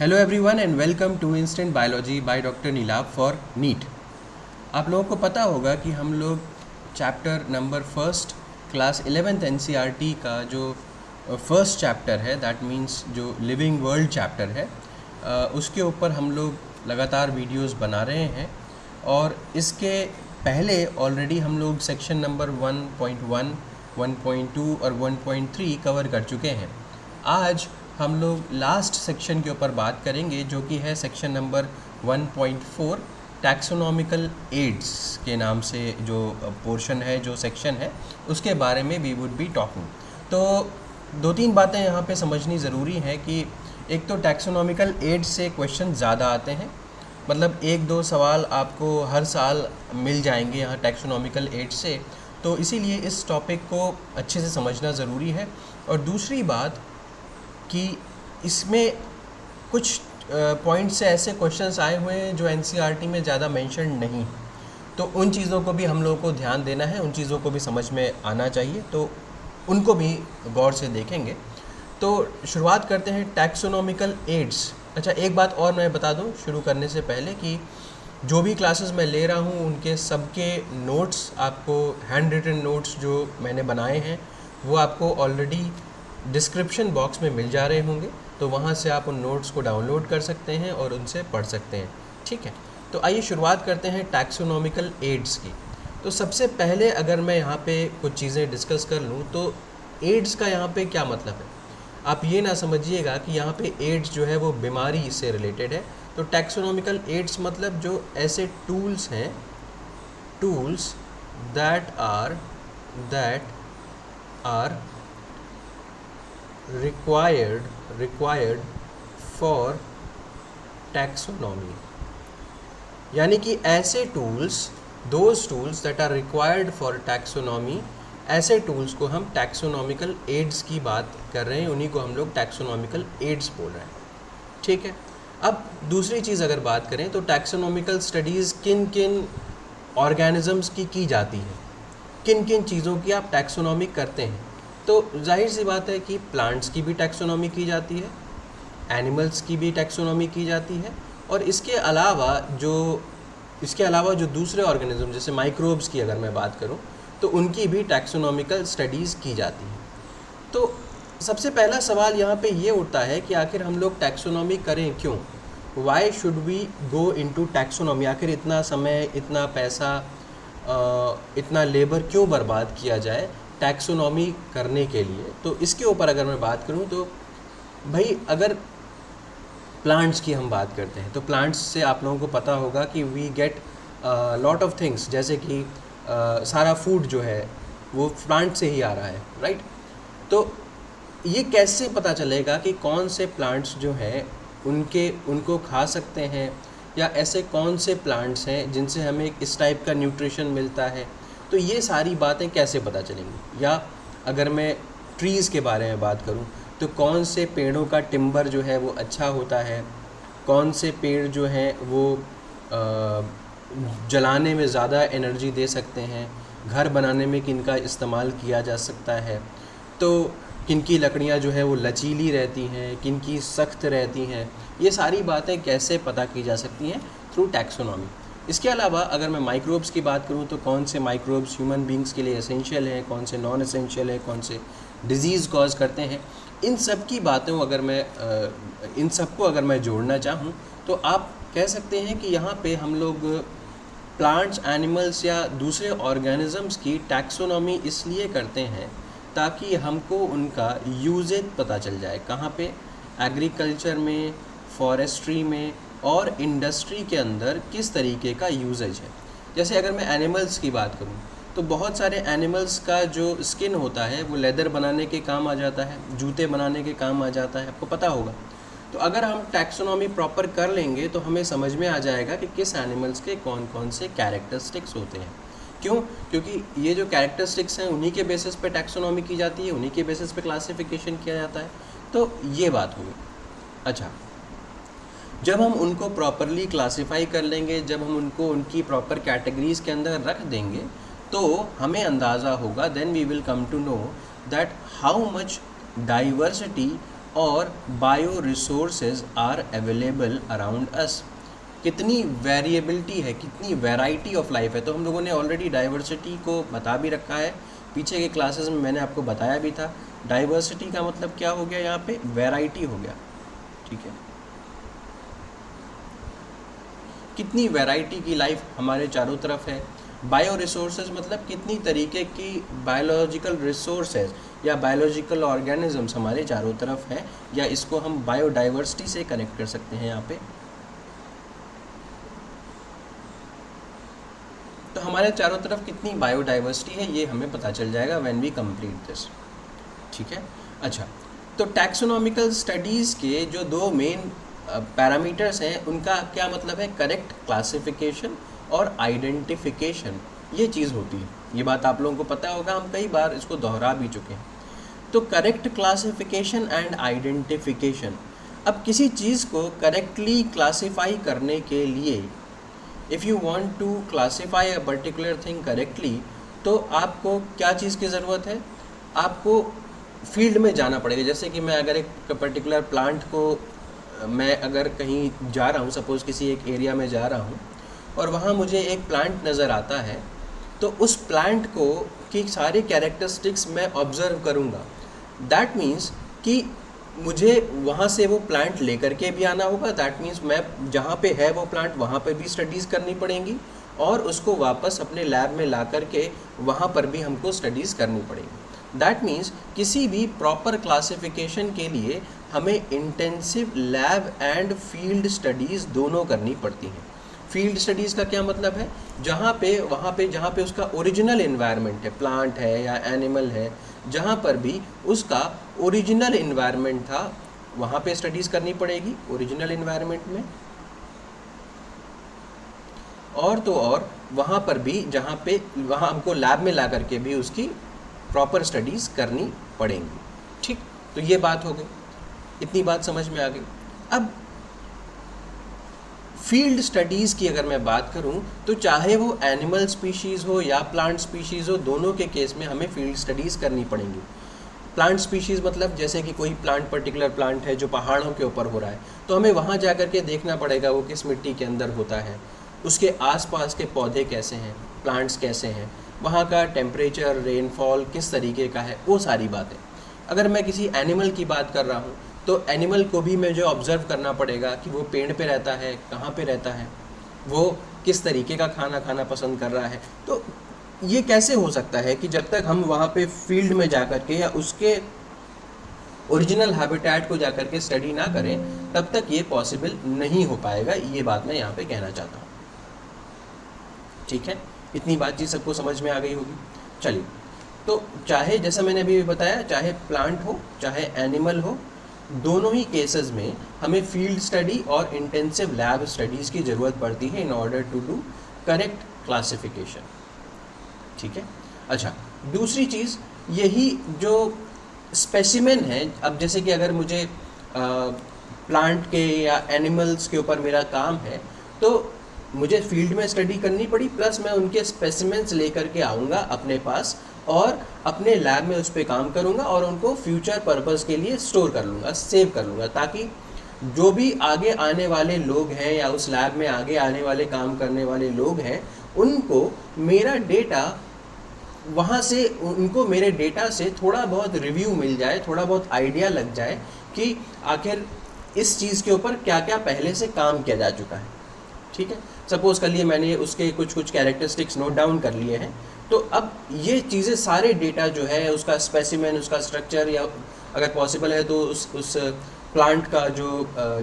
Hello everyone and welcome to instant biology by doctor Neelabh for NEET. आप लोगों को पता होगा कि हम लोग chapter number first class 11th NCERT का जो फर्स्ट चैप्टर है, दैट मींस जो लिविंग वर्ल्ड चैप्टर है, उसके ऊपर हम लोग लगातार वीडियोस बना रहे हैं। और इसके पहले ऑलरेडी हम लोग सेक्शन नंबर 1.1, 1.2 और 1.3 कवर कर चुके हैं। आज हम लोग लास्ट सेक्शन के ऊपर बात करेंगे, जो कि है सेक्शन नंबर 1.4 टैक्सोनॉमिकल एड्स के नाम से जो पोर्शन है, जो सेक्शन है, उसके बारे में वी वुड बी टॉकिंग। तो दो तीन बातें यहाँ पे समझनी ज़रूरी हैं कि एक तो टैक्सोनॉमिकल एड्स से क्वेश्चन ज़्यादा आते हैं, मतलब एक दो सवाल आपको हर साल मिल जाएंगे यहाँ टैक्सोनॉमिकल एड्स से, तो इसीलिए इस टॉपिक को अच्छे से समझना ज़रूरी है। और दूसरी बात कि इसमें कुछ पॉइंट्स से ऐसे क्वेश्चंस आए हुए हैं जो एनसीईआरटी में ज़्यादा मेंशन नहीं है, तो उन चीज़ों को भी हम लोगों को ध्यान देना है, उन चीज़ों को भी समझ में आना चाहिए, तो उनको भी गौर से देखेंगे। तो शुरुआत करते हैं टैक्सोनॉमिकल एड्स। अच्छा, एक बात और मैं बता दूं शुरू करने से पहले कि जो भी क्लासेस मैं ले रहा हूं उनके सबके नोट्स आपको, हैंड रिटन नोट्स जो मैंने बनाए हैं, वो आपको ऑलरेडी डिस्क्रिप्शन बॉक्स में मिल जा रहे होंगे, तो वहाँ से आप उन नोट्स को डाउनलोड कर सकते हैं और उनसे पढ़ सकते हैं। ठीक है, तो आइए शुरुआत करते हैं टैक्सोनॉमिकल एड्स की। तो सबसे पहले अगर मैं यहाँ पे कुछ चीज़ें डिस्कस कर लूँ तो एड्स का यहाँ पे क्या मतलब है। आप ये ना समझिएगा कि यहाँ पे एड्स जो है वो बीमारी से रिलेटेड है। तो टैक्सोनॉमिकल एड्स मतलब जो ऐसे टूल्स हैं, tools that are required for taxonomy, यानी कि ऐसे tools, those tools that are required for taxonomy, ऐसे टूल्स को हम टैक्सोनॉमिकल एड्स की बात कर रहे हैं, उन्हीं को हम लोग टैक्सोनॉमिकल एड्स बोल रहे हैं। ठीक है, अब दूसरी चीज़ अगर बात करें तो टैक्सोनॉमिकल स्टडीज़ किन किन ऑर्गेनिजम्स की जाती है, किन किन चीज़ों की आप टैक्सोनॉमी करते हैं। तो जाहिर सी बात है कि प्लांट्स की भी टैक्सोनॉमी की जाती है, एनिमल्स की भी टैक्सोनॉमी की जाती है, और इसके अलावा जो दूसरे ऑर्गेनिज्म जैसे माइक्रोब्स की अगर मैं बात करूं तो उनकी भी टैक्सोनॉमिकल स्टडीज़ की जाती है। तो सबसे पहला सवाल यहाँ पे ये उठता है कि आखिर हम लोग टैक्सोनॉमी करें क्यों, why should we go into taxonomy, आखिर इतना समय, इतना पैसा, इतना लेबर क्यों बर्बाद किया जाए टैक्सोनॉमी करने के लिए। तो इसके ऊपर अगर मैं बात करूं तो भाई, अगर प्लांट्स की हम बात करते हैं तो प्लांट्स से आप लोगों को पता होगा कि we get lot of things, जैसे कि सारा फूड जो है वो प्लांट से ही आ रहा है, राइट। तो ये कैसे पता चलेगा कि कौन से प्लांट्स जो हैं उनको खा सकते हैं, या ऐसे कौन से प्लांट्स हैं जिनसे हमें इस टाइप का न्यूट्रिशन मिलता है। तो ये सारी बातें कैसे पता चलेंगी। या अगर मैं ट्रीज़ के बारे में बात करूं तो कौन से पेड़ों का टिम्बर जो है वो अच्छा होता है, कौन से पेड़ जो हैं वो जलाने में ज़्यादा एनर्जी दे सकते हैं, घर बनाने में किनका इस्तेमाल किया जा सकता है, तो किनकी लकड़ियाँ जो है वो लचीली रहती हैं, किनकी सख्त रहती हैं। ये सारी बातें कैसे पता की जा सकती हैं, थ्रू टैक्सोनॉमी। इसके अलावा अगर मैं माइक्रोब्स की बात करूं तो कौन से माइक्रोब्स ह्यूमन बींग्स के लिए एसेंशियल हैं, कौन से नॉन एसेंशियल है, कौन से डिजीज़ कॉज करते हैं, इन सब की बातों इन सबको अगर मैं जोड़ना चाहूं तो आप कह सकते हैं कि यहाँ पे हम लोग प्लांट्स, एनिमल्स या दूसरे ऑर्गेनिजम्स की टैक्सोनॉमी इसलिए करते हैं ताकि हमको उनका यूजेज पता चल जाए, कहाँ पे, एग्रीकल्चर में, फॉरेस्ट्री में और इंडस्ट्री के अंदर किस तरीके का यूजेज है। जैसे अगर मैं एनिमल्स की बात करूं तो बहुत सारे एनिमल्स का जो स्किन होता है वो लेदर बनाने के काम आ जाता है, जूते बनाने के काम आ जाता है, आपको पता होगा। तो अगर हम टैक्सोनॉमी प्रॉपर कर लेंगे तो हमें समझ में आ जाएगा कि किस एनिमल्स के कौन कौन से कैरेक्टरिस्टिक्स होते हैं। क्यों? क्योंकि ये जो कैरेक्टरिस्टिक्स हैं उन्हीं के बेसिस पे टैक्सोनॉमी की जाती है, उन्हीं के बेसिस पे क्लासिफिकेशन किया जाता है। तो ये बात होगी। अच्छा, जब हम उनको प्रॉपरली क्लासीफाई कर लेंगे, जब हम उनको उनकी प्रॉपर कैटेगरीज़ के अंदर रख देंगे, तो हमें अंदाज़ा होगा, then we will come to know that how much diversity और bio resources are available around us. कितनी वेरिएबिलिटी है, कितनी वैरायटी ऑफ लाइफ है। तो हम लोगों ने ऑलरेडी डाइवर्सिटी को बता भी रखा है, पीछे के क्लासेस में मैंने आपको बताया भी था। डाइवर्सिटी का मतलब क्या हो गया, यहाँ पे वैरायटी हो गया, ठीक है। कितनी वैरायटी की लाइफ हमारे चारों तरफ है। बायो रिसोर्सेज मतलब कितनी तरीके की बायोलॉजिकल रिसोर्सेज या बायोलॉजिकल ऑर्गेनिजम्स हमारे चारों तरफ हैं, या इसको हम बायोडाइवर्सिटी से कनेक्ट कर सकते हैं यहाँ पे। तो हमारे चारों तरफ कितनी बायोडाइवर्सिटी है ये हमें पता चल जाएगा व्हेन वी कंप्लीट दिस, ठीक है। अच्छा, तो टैक्सोनॉमिकल स्टडीज़ के जो दो मेन पैरामीटर्स हैं उनका क्या मतलब है, करेक्ट क्लासिफिकेशन और आइडेंटिफिकेशन, ये चीज़ होती है। ये बात आप लोगों को पता होगा, हम कई बार इसको दोहरा भी चुके हैं। तो करेक्ट क्लासिफिकेशन एंड आइडेंटिफिकेशन, अब किसी चीज़ को करेक्टली क्लासीफाई करने के लिए, if you want to classify a particular thing correctly, तो आपको क्या चीज़ की ज़रूरत है, आपको फील्ड में जाना पड़ेगा। जैसे कि मैं अगर एक पर्टिकुलर प्लांट को, मैं अगर कहीं जा रहा हूँ, सपोज़ किसी एक एरिया में जा रहा हूँ और वहाँ मुझे एक प्लांट नज़र आता है, तो उस प्लांट को की सारे कैरेक्टरिस्टिक्स मैं ऑब्ज़र्व करूँगा। दैट मीन्स कि मुझे वहाँ से वो प्लांट लेकर के भी आना होगा। दैट मीन्स मैं जहाँ पे है वो प्लांट वहाँ पे भी स्टडीज़ करनी पड़ेंगी, और उसको वापस अपने लैब में ला करके वहाँ पर भी हमको स्टडीज़ करनी पड़ेगी। दैट मीन्स किसी भी प्रॉपर क्लासिफिकेशन के लिए हमें intensive lab and field studies दोनों करनी पड़ती हैं। फील्ड स्टडीज़ का क्या मतलब है, जहाँ पे उसका ओरिजिनल इन्वायरमेंट है, प्लांट है या एनिमल है, जहाँ पर भी उसका ओरिजिनल इन्वायरमेंट था वहाँ पे स्टडीज़ करनी पड़ेगी ओरिजिनल इन्वायरमेंट में। और तो और वहाँ पर भी जहाँ पे वहाँ हमको लैब में ला करके भी उसकी प्रॉपर स्टडीज़ करनी पड़ेंगी, ठीक। तो ये बात हो गई, इतनी बात समझ में आ गई। अब फील्ड स्टडीज़ की अगर मैं बात करूं, तो चाहे वो एनिमल स्पीशीज़ हो या प्लांट स्पीशीज़ हो, दोनों के केस में हमें फील्ड स्टडीज़ करनी पड़ेंगी। प्लांट स्पीशीज़ मतलब जैसे कि कोई प्लांट, पर्टिकुलर प्लांट है जो पहाड़ों के ऊपर हो रहा है, तो हमें वहाँ जा कर के देखना पड़ेगा वो किस मिट्टी के अंदर होता है, उसके आसपास के पौधे कैसे हैं, प्लांट्स कैसे हैं, वहाँ का टेम्परेचर, रेनफॉल किस तरीके का है, वो सारी बातें। अगर मैं किसी एनिमल की बात कर रहा हूँ, तो एनिमल को भी मुझे ऑब्ज़र्व करना पड़ेगा कि वो पेड़ पे रहता है, कहाँ पे रहता है, वो किस तरीके का खाना खाना पसंद कर रहा है। तो ये कैसे हो सकता है कि जब तक हम वहाँ पे फील्ड में जा कर के या उसके ओरिजिनल हैबिटेट को जा कर के स्टडी ना करें, तब तक ये पॉसिबल नहीं हो पाएगा। ये बात मैं यहाँ पे कहना चाहता हूँ, ठीक है। इतनी बातचीत सबको समझ में आ गई होगी। चलिए, तो चाहे जैसा मैंने अभी बताया, चाहे प्लांट हो चाहे एनिमल हो, दोनों ही केसेस में हमें फील्ड स्टडी और इंटेंसिव लैब स्टडीज़ की ज़रूरत पड़ती है in order to do correct classification, ठीक है। अच्छा, दूसरी चीज़ यही जो स्पेसिमेन है, अब जैसे कि अगर मुझे प्लांट के या एनिमल्स के ऊपर मेरा काम है, तो मुझे फील्ड में स्टडी करनी पड़ी, प्लस मैं उनके स्पेसिमेंस लेकर के आऊँगा अपने पास और अपने लैब में उस पर काम करूँगा और उनको फ्यूचर पर्पस के लिए स्टोर कर लूँगा, सेव कर लूँगा, ताकि जो भी आगे आने वाले लोग हैं या उस लैब में आगे आने वाले काम करने वाले लोग हैं, उनको मेरा डेटा वहाँ से, उनको मेरे डेटा से थोड़ा बहुत रिव्यू मिल जाए, थोड़ा बहुत आइडिया लग जाए कि आखिर इस चीज़ के ऊपर क्या क्या पहले से काम किया जा चुका है, ठीक है। सपोज़ कर लिए मैंने उसके कुछ कैरेक्टरिस्टिक्स नोट डाउन कर लिए हैं, तो अब ये चीज़ें सारे डेटा जो है, उसका स्पेसिमेन, उसका स्ट्रक्चर, या अगर पॉसिबल है तो उस प्लांट का जो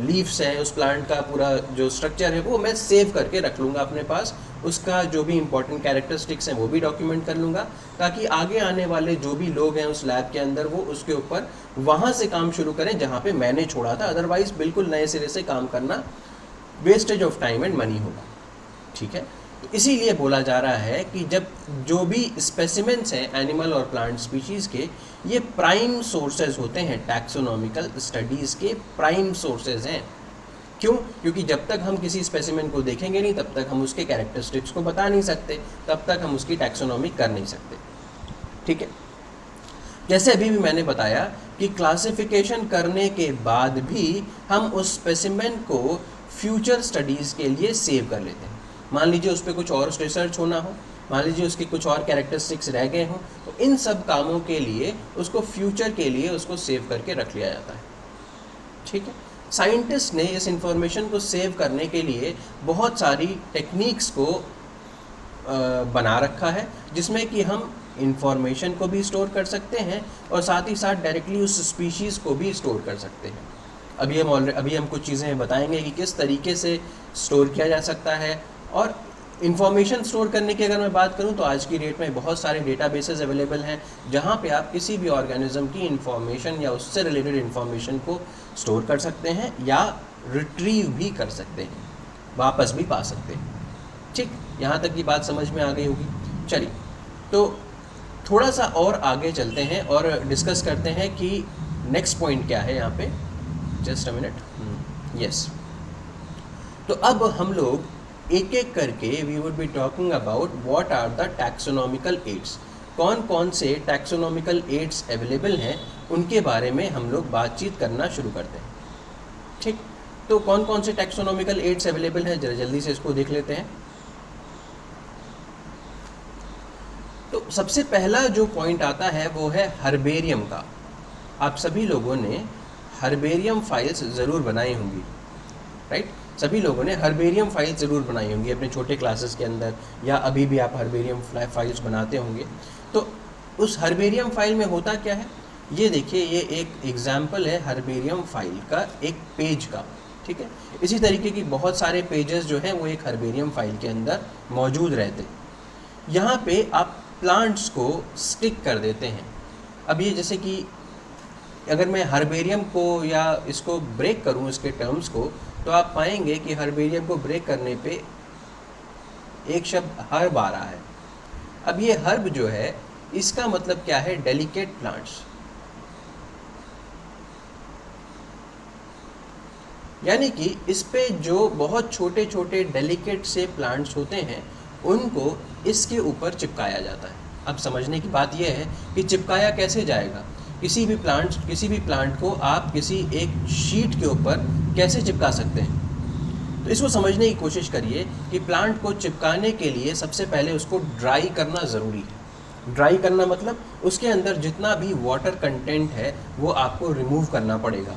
लीव्स हैं, उस प्लांट का पूरा जो स्ट्रक्चर है वो मैं सेव करके रख लूँगा अपने पास। उसका जो भी इंपॉर्टेंट कैरेक्टरिस्टिक्स हैं वो भी डॉक्यूमेंट कर लूँगा, ताकि आगे आने वाले जो भी लोग हैं उस लैब के अंदर, वो उसके ऊपर वहाँ से काम शुरू करें जहाँ पे मैंने छोड़ा था। अदरवाइज़ बिल्कुल नए सिरे से काम करना wastage of time and money होगा, ठीक है। तो इसीलिए बोला जा रहा है कि जब जो भी स्पेसिमेंट्स हैं एनिमल और प्लांट स्पीशीज़ के, ये प्राइम सोर्सेज होते हैं, टैक्सोनॉमिकल स्टडीज़ के प्राइम सोर्सेज हैं। क्यों? क्योंकि जब तक हम किसी स्पेसिमेन को देखेंगे नहीं, तब तक हम उसके कैरेक्टरिस्टिक्स को बता नहीं सकते, तब तक हम उसकी टैक्सोनॉमी कर नहीं सकते, ठीक है। जैसे अभी भी मैंने बताया कि क्लासिफिकेशन करने के बाद भी हम उस स्पेसिमेन को फ्यूचर स्टडीज़ के लिए सेव कर लेते हैं। मान लीजिए उस पर कुछ और रिसर्च होना हो, मान लीजिए उसके कुछ और कैरेक्टरिस्टिक्स रह गए हों, तो इन सब कामों के लिए उसको फ्यूचर के लिए उसको सेव करके रख लिया जाता है। ठीक है, साइंटिस्ट ने इस इंफॉर्मेशन को सेव करने के लिए बहुत सारी टेक्निक्स को बना रखा है, जिसमें कि हम इंफॉर्मेशन को भी स्टोर कर सकते हैं और साथ ही साथ डायरेक्टली उस स्पीशीज़ को भी स्टोर कर सकते हैं। अभी हम कुछ चीज़ें बताएंगे कि किस तरीके से स्टोर किया जा सकता है। और इंफॉर्मेशन स्टोर करने की अगर मैं बात करूं तो आज की डेट में बहुत सारे डेटाबेसेस अवेलेबल हैं जहां पे आप किसी भी ऑर्गेनिज्म की इंफॉर्मेशन या उससे रिलेटेड इंफॉर्मेशन को स्टोर कर सकते हैं या रिट्रीव भी कर सकते हैं, वापस भी पा सकते हैं। ठीक, यहाँ तक की बात समझ में आ गई होगी। चलिए, तो थोड़ा सा और आगे चलते हैं और डिस्कस करते हैं कि नेक्स्ट पॉइंट क्या है यहाँ पे। Just a minute. यस, तो अब हम लोग एक एक करके we would be talking about what are the taxonomical aids. कौन कौन से टैक्सोनॉमिकल एड्स अवेलेबल हैं उनके बारे में हम लोग बातचीत करना शुरू करते हैं। ठीक, तो कौन कौन से टैक्सोनॉमिकल एड्स अवेलेबल हैं, जरा जल्दी से इसको देख लेते हैं। तो सबसे पहला जो पॉइंट आता है वो है हर्बेरियम का। आप सभी लोगों ने हर्बेरियम फाइल्स ज़रूर बनाई होंगी, राइट? सभी लोगों ने हर्बेरियम फाइल्स ज़रूर बनाई होंगी अपने छोटे क्लासेस के अंदर, या अभी भी आप हर्बेरियम फाइल्स बनाते होंगे। तो उस हर्बेरियम फाइल में होता क्या है, ये देखिए, ये एक एग्जाम्पल है हर्बेरियम फाइल का एक पेज का। ठीक है, इसी तरीके की बहुत सारे पेजेस जो हैं वो एक हर्बेरियम फाइल के अंदर मौजूद रहते हैं। यहाँ पे आप प्लांट्स को स्टिक कर देते हैं। अब ये जैसे कि अगर मैं हर्बेरियम को या इसको ब्रेक करूँ इसके टर्म्स को, तो आप पाएंगे कि हर्बेरियम को ब्रेक करने पे एक शब्द हर्ब आ रहा है। अब ये हर्ब जो है इसका मतलब क्या है, डेलिकेट प्लांट्स। यानी कि इस पे जो बहुत छोटे छोटे डेलिकेट से प्लांट्स होते हैं उनको इसके ऊपर चिपकाया जाता है। अब समझने की बात यह है कि चिपकाया कैसे जाएगा। किसी भी प्लांट को आप किसी एक शीट के ऊपर कैसे चिपका सकते हैं। तो इसको समझने की कोशिश करिए कि प्लांट को चिपकाने के लिए सबसे पहले उसको ड्राई करना ज़रूरी है। ड्राई करना मतलब उसके अंदर जितना भी वाटर कंटेंट है वो आपको रिमूव करना पड़ेगा।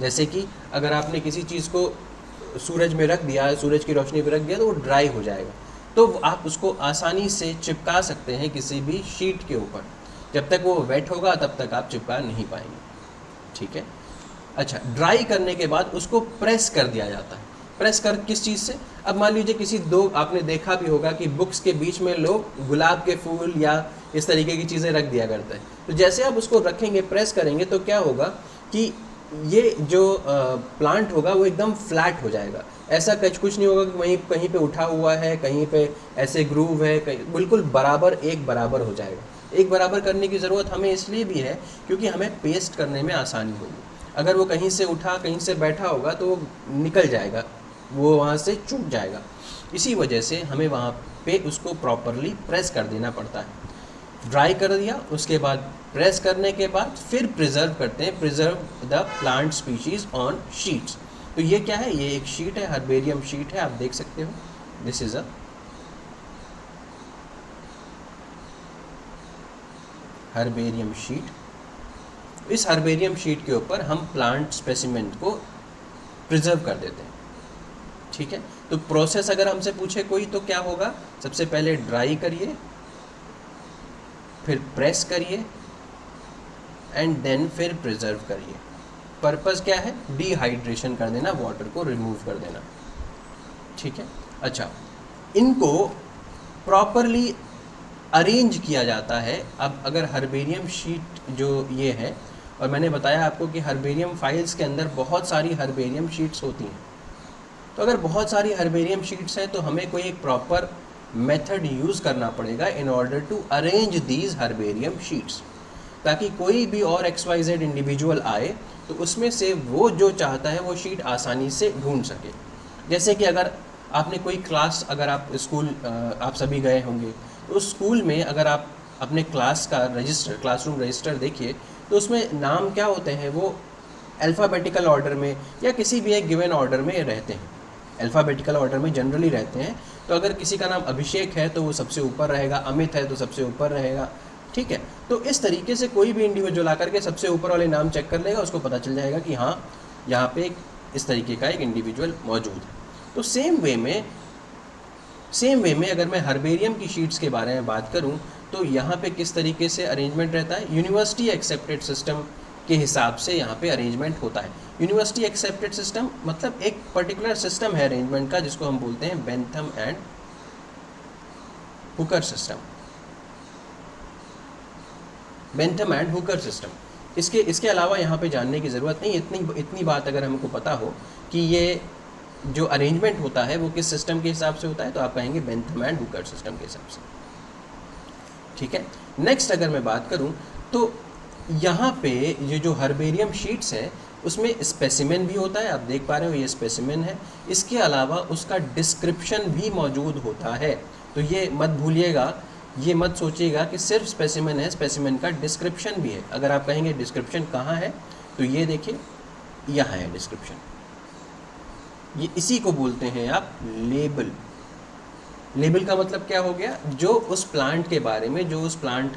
जैसे कि अगर आपने किसी चीज़ को सूरज में रख दिया, सूरज की रोशनी पर रख दिया, तो वो ड्राई हो जाएगा, तो आप उसको आसानी से चिपका सकते हैं किसी भी शीट के ऊपर। जब तक वो वेट होगा तब तक आप चिपका नहीं पाएंगे। ठीक है, अच्छा, ड्राई करने के बाद उसको प्रेस कर दिया जाता है। प्रेस कर किस चीज़ से, अब मान लीजिए आपने देखा भी होगा कि बुक्स के बीच में लोग गुलाब के फूल या इस तरीके की चीज़ें रख दिया करते हैं। तो जैसे आप उसको रखेंगे, प्रेस करेंगे, तो क्या होगा कि ये जो प्लांट होगा वो एकदम फ्लैट हो जाएगा। ऐसा कुछ नहीं होगा कि वहीं कहीं पे उठा हुआ है, कहीं पे ऐसे ग्रूव है, बिल्कुल बराबर एक बराबर हो जाएगा। एक बराबर करने की ज़रूरत हमें इसलिए भी है क्योंकि हमें पेस्ट करने में आसानी होगी। अगर वो कहीं से उठा, कहीं से बैठा होगा तो वो निकल जाएगा, वो वहाँ से चूक जाएगा। इसी वजह से हमें वहाँ पे उसको प्रॉपरली प्रेस कर देना पड़ता है। ड्राई कर दिया, उसके बाद प्रेस करने के बाद फिर प्रिजर्व करते हैं, preserve the plant species on sheets. तो ये क्या है, ये एक शीट है, हर्बेरियम शीट है, आप देख सकते हो। This is a herbarium sheet. इस हर्बेरियम शीट के ऊपर हम प्लांट स्पेसिमेन को प्रिजर्व कर देते हैं। ठीक है, तो प्रोसेस अगर हमसे पूछे कोई तो क्या होगा, सबसे पहले ड्राई करिए, फिर प्रेस करिए एंड देन फिर प्रिजर्व करिए। पर्पस क्या है, डिहाइड्रेशन कर देना, वाटर को रिमूव कर देना। ठीक है, अच्छा, इनको प्रॉपरली अरेंज किया जाता है। अब अगर हर्बेरियम शीट जो ये है, और मैंने बताया आपको कि हर्बेरियम फाइल्स के अंदर बहुत सारी हर्बेरियम शीट्स होती हैं, तो अगर बहुत सारी हर्बेरियम शीट्स हैं तो हमें कोई एक प्रॉपर मेथड यूज़ करना पड़ेगा in order to arrange these herbarium sheets, ताकि कोई भी और XYZ इंडिविजुअल आए तो उसमें से वो जो चाहता है वो शीट आसानी से ढूंढ सके। जैसे कि अगर आपने कोई क्लास, अगर आप स्कूल आप सभी गए होंगे, तो उस स्कूल में अगर आप अपने क्लास का रजिस्टर, क्लासरूम रजिस्टर देखिए, तो उसमें नाम क्या होते हैं, वो अल्फ़ाबेटिकल ऑर्डर में या किसी भी एक गिवन ऑर्डर में रहते हैं, अल्फ़ाबेटिकल ऑर्डर में जनरली रहते हैं। तो अगर किसी का नाम अभिषेक है तो वो सबसे ऊपर रहेगा, अमित है तो सबसे ऊपर रहेगा, ठीक है। तो इस तरीके से कोई भी इंडिविजुअल आकर के सबसे ऊपर वाले नाम चेक कर लेगा, उसको पता चल जाएगा कि हाँ यहाँ पे इस तरीके का एक इंडिविजुअल मौजूद है। तो सेम वे में अगर मैं हर्बेरियम की शीट्स के बारे में बात करूं तो यहाँ पे किस तरीके से अरेंजमेंट रहता है, यूनिवर्सिटी एक्सेप्टेड सिस्टम के हिसाब से यहाँ पे अरेंजमेंट होता है। यूनिवर्सिटी एक्सेप्टेड सिस्टम मतलब एक पर्टिकुलर सिस्टम है अरेंजमेंट का, जिसको हम बोलते हैं Bentham and Hooker system, Bentham and Hooker system. इसके अलावा यहाँ पे जानने की ज़रूरत नहीं, इतनी बात अगर हमको पता हो कि ये जो अरेंजमेंट होता है वो किस सिस्टम के हिसाब से होता है, तो आप कहेंगे बेंथम एंड हुकर सिस्टम के हिसाब से, ठीक है। नेक्स्ट अगर मैं बात करूं तो यहाँ पे ये जो हर्बेरियम शीट्स है उसमें स्पेसिमेन भी होता है, आप देख पा रहे हो ये स्पेसिमेन है। इसके अलावा उसका डिस्क्रिप्शन भी मौजूद होता है। तो ये मत भूलिएगा, ये मत सोचिएगा कि सिर्फ स्पेसिमेन है, स्पेसिमेन का डिस्क्रिप्शन भी है। अगर आप कहेंगे डिस्क्रिप्शन कहाँ है, तो ये देखिए यहाँ है डिस्क्रिप्शन, ये इसी को बोलते हैं आप लेबल। लेबल का मतलब क्या हो गया, जो उस प्लांट के बारे में, जो उस प्लांट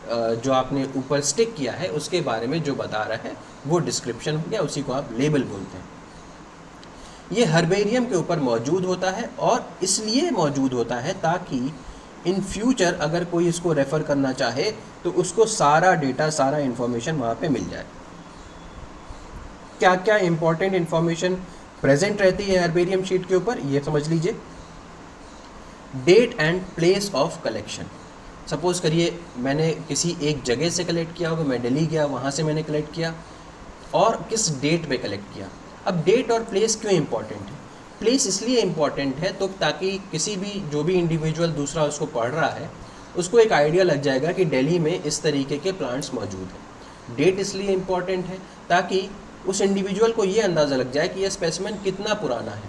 जो आपने ऊपर स्टिक किया है उसके बारे में जो बता रहा है वो डिस्क्रिप्शन हो गया, उसी को आप लेबल बोलते हैं। ये हर्बेरियम के ऊपर मौजूद होता है और इसलिए मौजूद होता है ताकि इन फ्यूचर अगर कोई इसको रेफ़र करना चाहे तो उसको सारा डेटा, सारा इन्फॉर्मेशन वहाँ पे मिल जाए। क्या क्या इंपॉर्टेंट इन्फॉर्मेशन प्रेजेंट रहती है हर्बेरियम शीट के ऊपर, ये समझ लीजिए। Date and place of collection, suppose करिए मैंने किसी एक जगह से कलेक्ट किया होगा, मैं दिल्ली गया, वहाँ से मैंने कलेक्ट किया, और किस डेट पे कलेक्ट किया। अब डेट और प्लेस क्यों इम्पॉर्टेंट है? प्लेस इसलिए इम्पॉर्टेंट है तो ताकि किसी भी जो भी इंडिविजुअल दूसरा उसको पढ़ रहा है उसको एक आइडिया लग जाएगा कि दिल्ली में इस तरीके के प्लांट्स मौजूद हैं। डेट इसलिए इम्पॉर्टेंट है ताकि उस इंडिविजुअल को ये अंदाज़ा लग जाए कि यह स्पेसिमेन कितना पुराना है,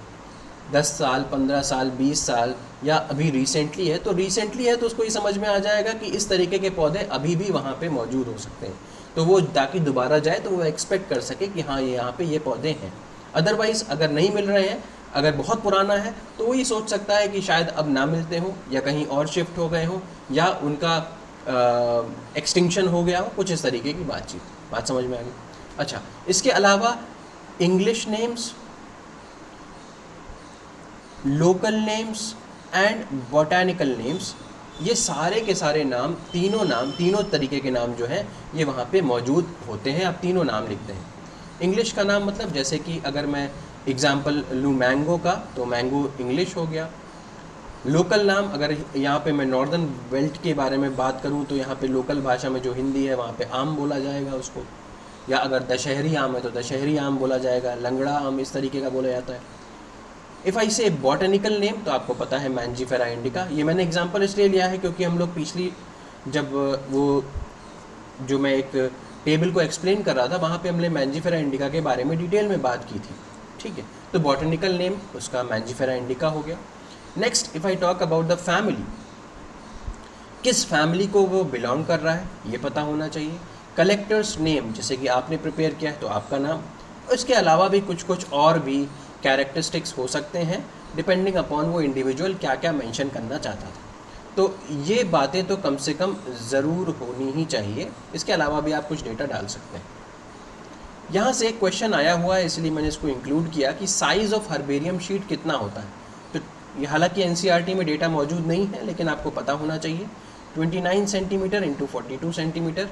10 साल, 15 साल, 20 साल, या अभी रिसेंटली है। तो रिसेंटली है तो उसको ये समझ में आ जाएगा कि इस तरीके के पौधे अभी भी वहाँ पे मौजूद हो सकते हैं, तो वो ताकि दोबारा जाए तो वो एक्सपेक्ट कर सके कि हाँ ये यहाँ पे ये पौधे हैं। अदरवाइज़ अगर नहीं मिल रहे हैं, अगर बहुत पुराना है, तो वो ये सोच सकता है कि शायद अब ना मिलते हों या कहीं और शिफ्ट हो गए हों या उनका एक्सटिंक्शन हो गया हो, कुछ इस तरीके की बात समझ में आ गई। अच्छा, इसके अलावा English names, local names and botanical names, ये सारे के सारे नाम, तीनों तरीके के नाम जो हैं ये वहाँ पे मौजूद होते हैं। आप तीनों नाम लिखते हैं। इंग्लिश का नाम मतलब जैसे कि अगर मैं एग्जांपल लूँ मैंगो का, तो मैंगो इंग्लिश हो गया। लोकल नाम, अगर यहाँ पे मैं नॉर्दर्न बेल्ट के बारे में बात करूँ तो यहाँ पे लोकल भाषा में जो हिंदी है वहाँ पे आम बोला जाएगा उसको, या अगर दशहरी आम है तो दशहरी आम बोला जाएगा, लंगड़ा आम इस तरीके का बोला जाता है। इफ़ आई से बॉटनिकल नेम, तो आपको पता है मैंजीफेरा इंडिका। ये मैंने एग्जांपल इसलिए लिया है क्योंकि हम लोग पिछली जब वो जो मैं एक टेबल को एक्सप्लेन कर रहा था वहाँ पे हमने मैंजीफेरा इंडिका के बारे में डिटेल में बात की थी, ठीक है। तो बॉटनिकल नेम उसका मैंजीफेरा इंडिका हो गया। Next if I talk about the family, किस फैमिली को वो बिलोंग कर रहा है ये पता होना चाहिए। कलेक्टर्स नेम, जैसे कि आपने प्रिपेयर किया है तो आपका नाम। इसके अलावा भी कुछ और भी कैरेक्टरिस्टिक्स हो सकते हैं डिपेंडिंग अपॉन वो इंडिविजुअल क्या क्या मेंशन करना चाहता था। तो ये बातें तो कम से कम ज़रूर होनी ही चाहिए। इसके अलावा भी आप कुछ डेटा डाल सकते हैं। यहाँ से एक क्वेश्चन आया हुआ है इसलिए मैंने इसको इंक्लूड किया कि साइज़ ऑफ हर्बेरियम शीट कितना होता है। तो हालांकि एनसीईआरटी में डेटा मौजूद नहीं है लेकिन आपको पता होना चाहिए 29 सेंटीमीटर इंटू 42 सेंटीमीटर।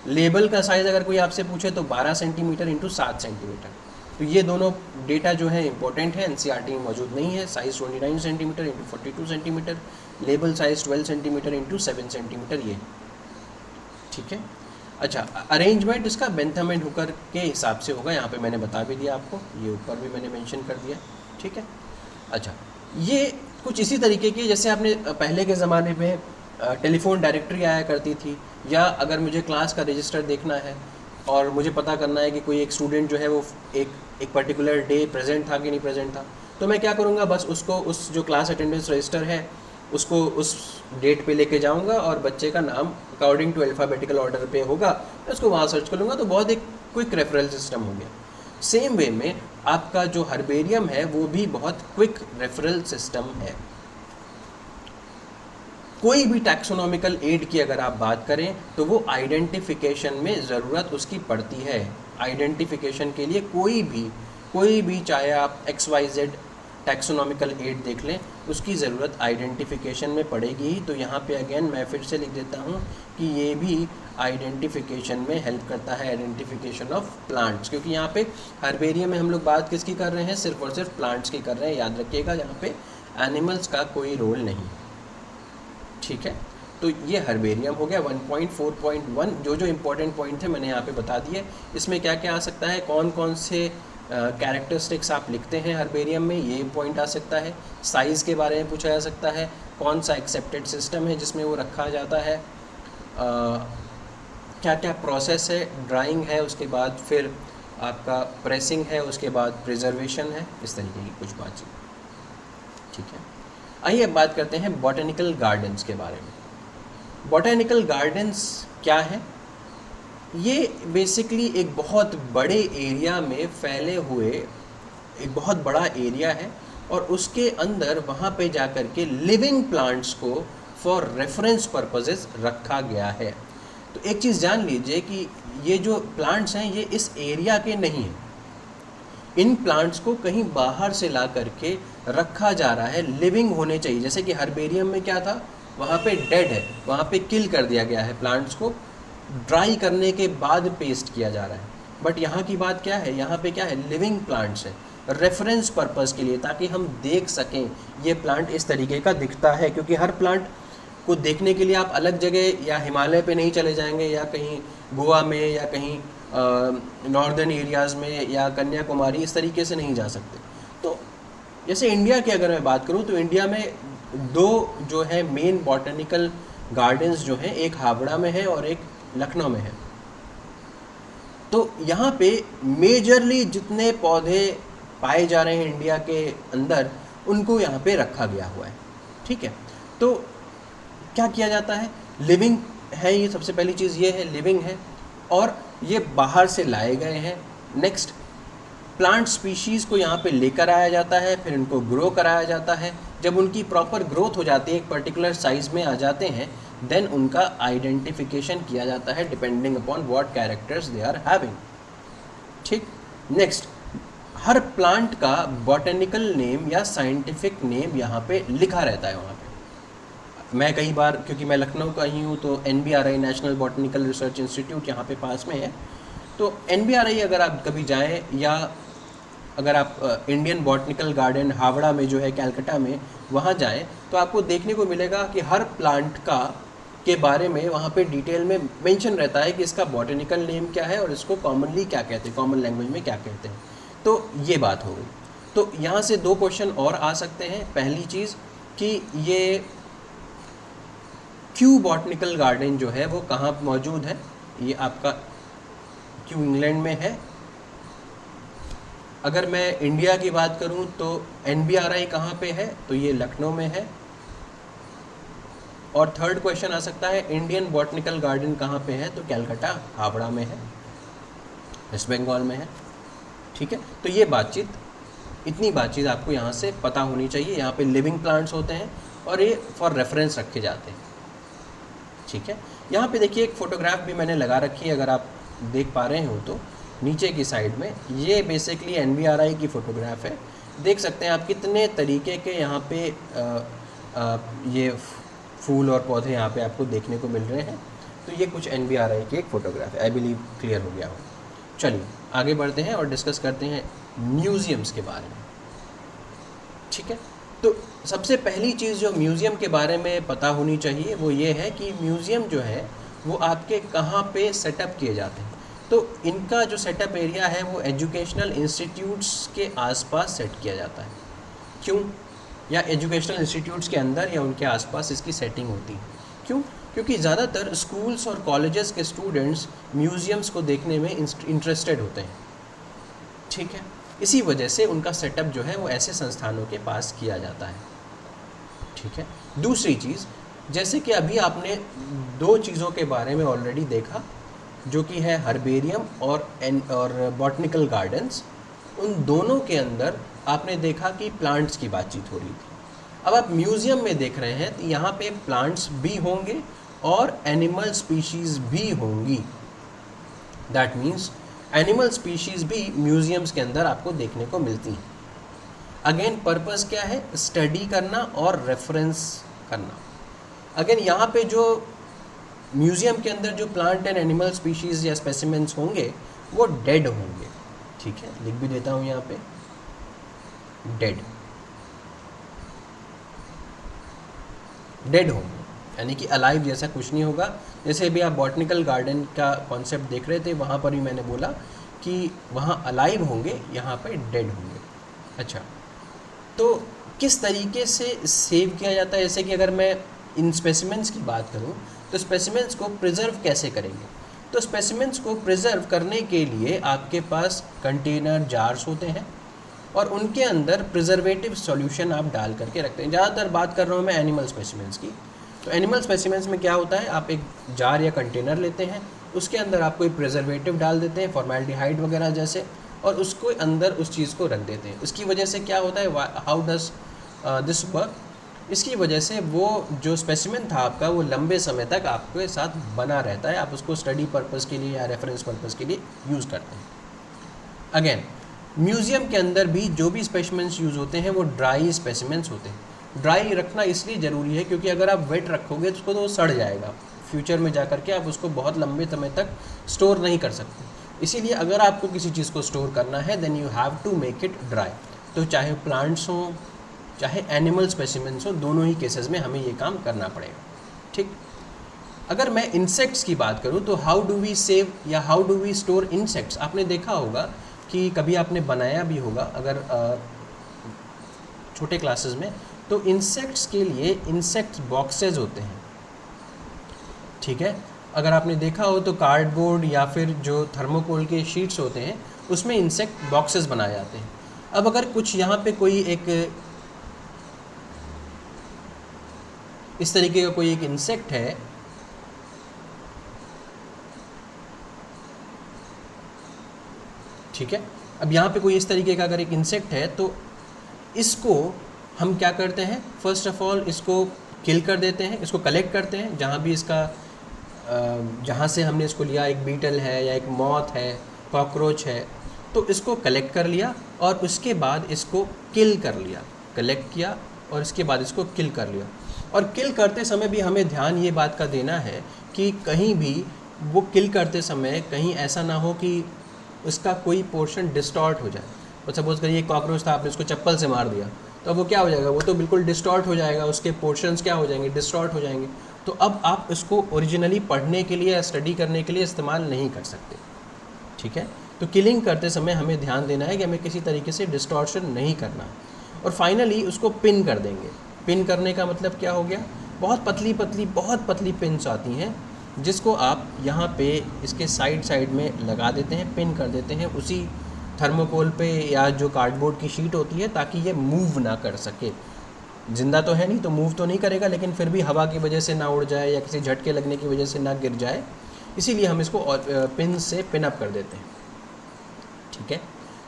लेबल का साइज़ अगर कोई आपसे पूछे तो 12 सेंटीमीटर इंटू 7 सेंटीमीटर। तो ये दोनों डेटा जो है इंपॉर्टेंट है, एनसीईआरटी में मौजूद नहीं है। Size 29 centimetre into 42 centimetre, label size 12 centimetre into 7 centimetre, ये ठीक है। अच्छा, अरेंजमेंट इसका बेंथम एंड हुकर के हिसाब से होगा, यहाँ पे मैंने बता भी दिया आपको, ये ऊपर भी मैंने मेंशन कर दिया, ठीक है। अच्छा, ये कुछ इसी तरीके की जैसे आपने पहले के ज़माने में टेलीफोन डायरेक्टरी आया करती थी, या अगर मुझे क्लास का रजिस्टर देखना है और मुझे पता करना है कि कोई एक स्टूडेंट जो है वो एक पर्टिकुलर डे प्रेजेंट था कि नहीं प्रेजेंट था, तो मैं क्या करूँगा, बस उसको उस जो क्लास अटेंडेंस रजिस्टर है उसको उस डेट पे लेके जाऊंगा और बच्चे का नाम अकॉर्डिंग टू अल्फ़ाबेटिकल ऑर्डर पे होगा, मैं उसको वहाँ सर्च कर लूँगा, तो बहुत एक क्विक रेफरल सिस्टम हो गया। सेम वे में आपका जो हर्बेरियम है वो भी बहुत क्विक रेफरल सिस्टम है। कोई भी टैक्सोनॉमिकल एड की अगर आप बात करें तो वो आइडेंटिफिकेशन में ज़रूरत उसकी पड़ती है। आइडेंटिफिकेशन के लिए कोई भी चाहे आप XYZ टैक्सोनॉमिकल एड देख लें, उसकी ज़रूरत आइडेंटिफिकेशन में पड़ेगी ही। तो यहाँ पे अगेन मैं फिर से लिख देता हूँ कि ये भी आइडेंटिफिकेशन में हेल्प करता है, आइडेंटिफिकेशन ऑफ प्लांट्स, क्योंकि यहाँ पे हर्बेरियम में हम लोग बात किसकी कर रहे हैं, सिर्फ और सिर्फ प्लांट्स की कर रहे हैं। याद रखिएगा यहाँ पे एनिमल्स का कोई रोल नहीं। ठीक है, तो ये हर्बेरियम हो गया। 1.4.1 जो इम्पोर्टेंट पॉइंट थे मैंने यहाँ पे बता दिए। इसमें क्या क्या आ सकता है, कौन कौन से कैरेक्टरिस्टिक्स आप लिखते हैं हर्बेरियम में, ये पॉइंट आ सकता है। साइज़ के बारे में पूछा जा सकता है, कौन सा एक्सेप्टेड सिस्टम है जिसमें वो रखा जाता है, क्या क्या प्रोसेस है, ड्राइंग है, उसके बाद फिर आपका प्रेसिंग है, उसके बाद प्रिजर्वेशन है, इस तरीके की कुछ बातचीत। ठीक है, आइए अब बात करते हैं बॉटेनिकल गार्डन्स के बारे में। बॉटेनिकल गार्डन्स क्या है? ये बेसिकली एक बहुत बड़े एरिया में फैले हुए एक बहुत बड़ा एरिया है, और उसके अंदर वहाँ पे जा कर के लिविंग प्लांट्स को फॉर रेफरेंस पर्पसेस रखा गया है। तो एक चीज़ जान लीजिए कि ये जो प्लांट्स हैं ये इस एरिया के नहीं हैं। इन प्लांट्स को कहीं बाहर से ला करके रखा जा रहा है, लिविंग होने चाहिए। जैसे कि हर्बेरियम में क्या था, वहाँ पे डेड है, वहाँ पे किल कर दिया गया है, प्लांट्स को ड्राई करने के बाद पेस्ट किया जा रहा है। बट यहाँ की बात क्या है, यहाँ पे क्या है, लिविंग प्लांट्स है, रेफरेंस पर्पस के लिए, ताकि हम देख सकें ये प्लांट इस तरीके का दिखता है। क्योंकि हर प्लांट को देखने के लिए आप अलग जगह या हिमालय पे नहीं चले जाएंगे, या कहीं गोवा में, या कहीं नॉर्दर्न एरियाज़ में, या कन्याकुमारी, इस तरीके से नहीं जा सकते। तो जैसे इंडिया की अगर मैं बात करूं तो इंडिया में दो जो है मेन बॉटेनिकल गार्डन्स जो हैं, एक हावड़ा में है और एक लखनऊ में है। तो यहाँ पे मेजरली जितने पौधे पाए जा रहे हैं इंडिया के अंदर, उनको यहाँ पे रखा गया हुआ है। ठीक है, तो क्या किया जाता है, लिविंग है, ये सबसे पहली चीज़ ये है, लिविंग है, और ये बाहर से लाए गए हैं। नेक्स्ट, प्लांट स्पीशीज़ को यहाँ पे लेकर आया जाता है, फिर इनको ग्रो कराया जाता है। जब उनकी प्रॉपर ग्रोथ हो जाती है, एक पर्टिकुलर साइज़ में आ जाते हैं, देन उनका आइडेंटिफिकेशन किया जाता है depending upon what characters they are having. ठीक, नेक्स्ट, हर प्लांट का बॉटेनिकल नेम या साइंटिफिक नेम यहाँ पे लिखा रहता है। वहाँ पे मैं कई बार, क्योंकि मैं लखनऊ का ही हूँ, तो NBRI national botanical research institute यहाँ पे पास में है। तो NBRI अगर आप कभी जाएँ, या अगर आप इंडियन बॉटनिकल गार्डन हावड़ा में जो है कैलकाटा में, वहाँ जाएं, तो आपको देखने को मिलेगा कि हर प्लांट के बारे में वहाँ पे डिटेल में मेंशन रहता है कि इसका बॉटनिकल नेम क्या है और इसको कॉमनली क्या कहते हैं, कॉमन लैंग्वेज में क्या कहते हैं। तो ये बात हो गई। तो यहाँ से दो क्वेश्चन और आ सकते हैं। पहली चीज़ कि ये क्यू बॉटनिकल गार्डन जो है वो कहाँ मौजूद है, ये आपका क्यू इंग्लैंड में है। अगर मैं इंडिया की बात करूं तो NBRI कहाँ पे है, तो ये लखनऊ में है। और थर्ड क्वेश्चन आ सकता है, इंडियन बॉटनिकल गार्डन कहाँ पे है, तो कैलकाटा हावड़ा में है, वेस्ट बंगाल में है। ठीक है, तो ये बातचीत, इतनी बातचीत आपको यहाँ से पता होनी चाहिए। यहाँ पे लिविंग प्लांट्स होते हैं और ये फॉर रेफरेंस रखे जाते हैं। ठीक है, यहाँ पे देखिए एक फ़ोटोग्राफ भी मैंने लगा रखी है, अगर आप देख पा रहे हो तो नीचे की साइड में, ये बेसिकली NBRI की फ़ोटोग्राफ है। देख सकते हैं आप कितने तरीके के यहाँ पे ये फूल और पौधे यहाँ पे आपको देखने को मिल रहे हैं। तो ये कुछ NBRI की एक फ़ोटोग्राफ है। आई बिलीव क्लियर हो गया हो। चलिए आगे बढ़ते हैं और डिस्कस करते हैं म्यूज़ियम्स के बारे में। ठीक है, तो सबसे पहली चीज़ जो म्यूज़ियम के बारे में पता होनी चाहिए वो ये है कि म्यूज़ियम जो है वो आपके कहाँ पे सेटअप किए जाते हैं। तो इनका जो सेटअप एरिया है वो एजुकेशनल इंस्टीट्यूट्स के आसपास सेट किया जाता है। क्यों? या एजुकेशनल इंस्टीट्यूट्स के अंदर या उनके आसपास इसकी सेटिंग होती है। क्यों? क्योंकि ज़्यादातर स्कूल्स और कॉलेजेस के स्टूडेंट्स म्यूज़ियम्स को देखने में इंटरेस्टेड होते हैं। ठीक है, इसी वजह से उनका सेटअप जो है वो ऐसे संस्थानों के पास किया जाता है। ठीक है। दूसरी चीज़, जैसे कि अभी आपने दो चीज़ों के बारे में ऑलरेडी देखा, जो कि है हर्बेरियम और बॉटनिकल गार्डन्स। उन दोनों के अंदर आपने देखा कि प्लांट्स की बातचीत हो रही थी। अब आप म्यूज़ियम में देख रहे हैं तो यहाँ पे प्लांट्स भी होंगे और एनिमल स्पीशीज़ भी होंगी। दैट मीन्स एनिमल स्पीशीज़ भी म्यूज़ियम्स के अंदर आपको देखने को मिलती हैं। अगेन पर्पस क्या है? स्टडी करना और रेफरेंस करना। अगेन यहाँ पे जो म्यूज़ियम के अंदर जो प्लांट एंड एनिमल स्पीशीज़ या स्पेसिमेंट्स होंगे वो डेड होंगे। ठीक है, लिख भी देता हूँ यहाँ पे, डेड होंगे, यानी कि अलाइव जैसा कुछ नहीं होगा। जैसे अभी आप बॉटनिकल गार्डन का कॉन्सेप्ट देख रहे थे, वहाँ पर भी मैंने बोला कि वहाँ अलाइव होंगे, यहाँ पर डेड होंगे। अच्छा, तो किस तरीके से सेव किया जाता है? जैसे कि अगर मैं इन स्पेसिमेंट्स की बात करूं तो स्पेसिमेंट्स को प्रिजर्व कैसे करेंगे? तो स्पेसिमेंट्स को प्रिजर्व करने के लिए आपके पास कंटेनर, जार्स होते हैं और उनके अंदर प्रिजर्वेटिव सॉल्यूशन आप डाल करके रखते हैं। ज़्यादातर बात कर रहा हूँ मैं एनिमल स्पेसिमेंट्स की। तो एनिमल स्पेसिमेंट्स में क्या होता है, आप एक जार या कंटेनर लेते हैं, उसके अंदर आप कोई प्रिजर्वेटिव डाल देते हैं, फॉर्मेल्डिहाइड वगैरह जैसे, और उसको अंदर उस चीज़ को रख देते हैं। उसकी वजह से क्या होता है, हाउ डज दिस वर्क? इसकी वजह से वो जो स्पेसिमेन था आपका वो लंबे समय तक आपके साथ बना रहता है। आप उसको स्टडी पर्पज़ के लिए या रेफरेंस पर्पज़ के लिए यूज़ करते हैं। अगेन म्यूज़ियम के अंदर भी जो भी स्पेसिमेंट्स यूज़ होते हैं वो ड्राई स्पेसिमेंट्स होते हैं। ड्राई रखना इसलिए ज़रूरी है क्योंकि अगर आप वेट रखोगे तो उसको तो सड़ जाएगा, फ्यूचर में जा कर के आप उसको बहुत लंबे समय तक स्टोर नहीं कर सकते। इसीलिए अगर आपको किसी चीज़ को स्टोर करना है then you have to make it dry. तो चाहे प्लांट्स हों चाहे एनिमल स्पेसिमेंट्स हों, दोनों ही केसेस में हमें ये काम करना पड़ेगा। ठीक, अगर मैं इंसेक्ट्स की बात करूं तो हाउ डू वी सेव या how do we store insects? आपने देखा होगा कि कभी आपने बनाया भी होगा अगर छोटे क्लासेस में, तो इंसेक्ट्स के लिए इंसेक्ट बॉक्सेस होते हैं। ठीक है, अगर आपने देखा हो तो कार्डबोर्ड या फिर जो थर्मोकोल के शीट्स होते हैं उसमें इंसेक्ट बॉक्सेस बनाए जाते हैं। अब अगर कुछ यहाँ पे कोई एक इस तरीके का कोई एक इंसेक्ट है, ठीक है, अब यहाँ पे कोई इस तरीके का अगर एक इंसेक्ट है तो इसको हम क्या करते हैं, फर्स्ट ऑफ ऑल इसको किल कर देते हैं, इसको कलेक्ट करते हैं जहाँ भी इसका जहाँ से हमने इसको लिया, एक बीटल है या एक मॉथ है, कॉकरोच है, तो इसको कलेक्ट कर लिया और उसके बाद इसको किल कर लिया। कलेक्ट किया और इसके बाद इसको किल कर लिया। और किल करते समय भी हमें ध्यान ये बात का देना है कि कहीं भी वो किल करते समय कहीं ऐसा ना हो कि उसका कोई पोर्शन डिस्टॉर्ट हो जाए। और सपोज करिए कॉकरोच था, आपने उसको चप्पल से मार दिया तो अब वो क्या हो जाएगा, वो तो बिल्कुल डिस्टॉर्ट हो जाएगा, उसके पोर्शंस क्या हो जाएंगे, डिस्टॉर्ट हो जाएंगे। तो अब आप इसको ओरिजिनली पढ़ने के लिए या स्टडी करने के लिए इस्तेमाल नहीं कर सकते। ठीक है, तो किलिंग करते समय हमें ध्यान देना है कि हमें किसी तरीके से डिस्टॉर्शन नहीं करना है। और फाइनली उसको पिन कर देंगे। पिन करने का मतलब क्या हो गया, बहुत पतली पिन्स आती हैं जिसको आप यहाँ पे इसके साइड में लगा देते हैं, पिन कर देते हैं उसी थर्मोकोल पे या जो कार्डबोर्ड की शीट होती है, ताकि ये मूव ना कर सके। जिंदा तो है नहीं तो मूव तो नहीं करेगा, लेकिन फिर भी हवा की वजह से ना उड़ जाए या किसी झटके लगने की वजह से ना गिर जाए, इसीलिए हम इसको पिन से पिन अप कर देते हैं। ठीक है,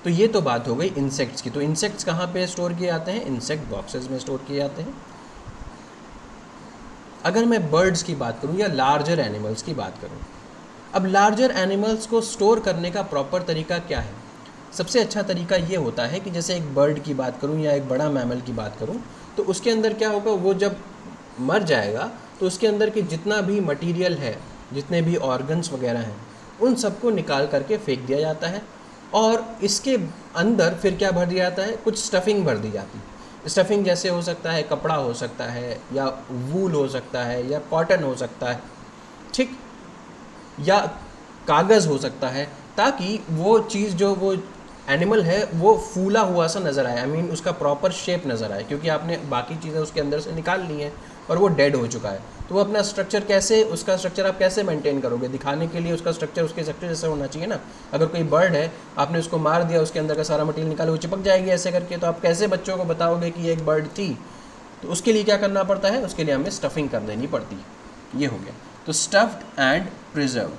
तो ये तो बात हो गई इंसेक्ट्स की। तो इंसेक्ट्स कहाँ पे स्टोर किए जाते हैं, इंसेक्ट बॉक्सेस में स्टोर किए जाते हैं। अगर मैं बर्ड्स की बात करूँ या लार्जर एनिमल्स की बात करूँ, अब लार्जर एनिमल्स को स्टोर करने का प्रॉपर तरीका क्या है? सबसे अच्छा तरीका ये होता है कि जैसे एक बर्ड की बात करूँ या एक बड़ा मैमल की बात करूँ, तो उसके अंदर क्या होगा, वो जब मर जाएगा तो उसके अंदर के जितना भी मटीरियल है, जितने भी ऑर्गन्स वगैरह हैं, उन सबको निकाल करके फेंक दिया जाता है और इसके अंदर फिर क्या भर दिया जाता है, कुछ स्टफिंग भर दी जाती है। स्टफिंग जैसे हो सकता है कपड़ा हो सकता है या वूल हो सकता है या कॉटन हो सकता है, ठीक, या कागज़ हो सकता है, ताकि वो चीज़ जो वो एनिमल है वो फूला हुआ सा नज़र आए, आई मीन उसका प्रॉपर शेप नज़र आए, क्योंकि आपने बाकी चीज़ें उसके अंदर से निकाल ली हैं और वो डेड हो चुका है। तो वो अपना स्ट्रक्चर कैसे, उसका स्ट्रक्चर आप कैसे मेंटेन करोगे? दिखाने के लिए उसका स्ट्रक्चर उसके स्ट्रक्चर जैसा होना चाहिए ना। अगर कोई बर्ड है, आपने उसको मार दिया, उसके अंदर का सारा मटेरियल निकाला, वो चिपक जाएगी ऐसे करके, तो आप कैसे बच्चों को बताओगे कि ये एक बर्ड थी? तो उसके लिए क्या करना पड़ता है, उसके लिए हमें स्टफिंग कर देनी पड़ती है। ये हो गया, तो स्टफ्ड एंड प्रिजर्व्ड।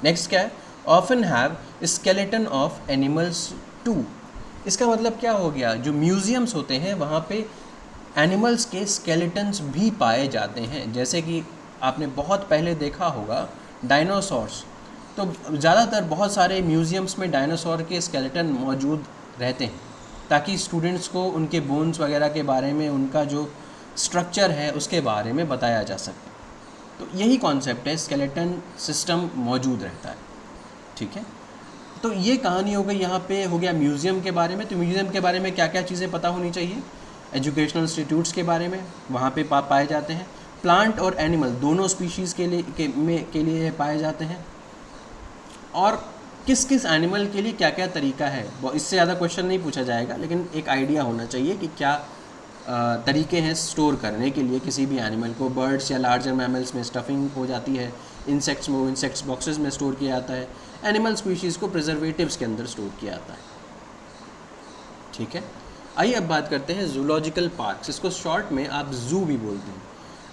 नेक्स्ट क्या है, often have skeleton of animals too. इसका मतलब क्या हो गया, जो म्यूजियम्स होते हैं वहाँ पे एनिमल्स के स्केलेटन्स भी पाए जाते हैं। जैसे कि आपने बहुत पहले देखा होगा डायनासोर्स, तो ज़्यादातर बहुत सारे म्यूजियम्स में डायनासोर के स्केलेटन मौजूद रहते हैं, ताकि स्टूडेंट्स को उनके बोन्स वगैरह के बारे में, उनका जो स्ट्रक्चर है उसके बारे में बताया जा सके। तो यही कॉन्सेप्ट है, स्केलेटन सिस्टम मौजूद रहता है। ठीक है, तो ये कहानी हो गई, यहाँ पे हो गया म्यूज़ियम के बारे में। तो म्यूज़ियम के बारे में क्या क्या चीज़ें पता होनी चाहिए, एजुकेशनल इंस्टीट्यूट्स के बारे में वहाँ पे पाए जाते हैं। प्लांट और एनिमल दोनों स्पीशीज़ के लिए पाए जाते हैं। और किस किस एनिमल के लिए क्या क्या तरीका है, वो इससे ज़्यादा क्वेश्चन नहीं पूछा जाएगा, लेकिन एक आइडिया होना चाहिए कि क्या तरीके हैं स्टोर करने के लिए किसी भी एनिमल को। बर्ड्स या लार्जर मैमल्स में स्टफिंग हो जाती है, इंसेक्ट्स में इंसेक्ट्स बॉक्सेस में स्टोर किया जाता है, एनिमल स्पीशीज़ को प्रिजर्वेटिव्स के अंदर स्टोर किया जाता है। ठीक है, आइए अब बात करते हैं जूलॉजिकल पार्क्स, इसको शॉर्ट में आप जू भी बोलते हैं।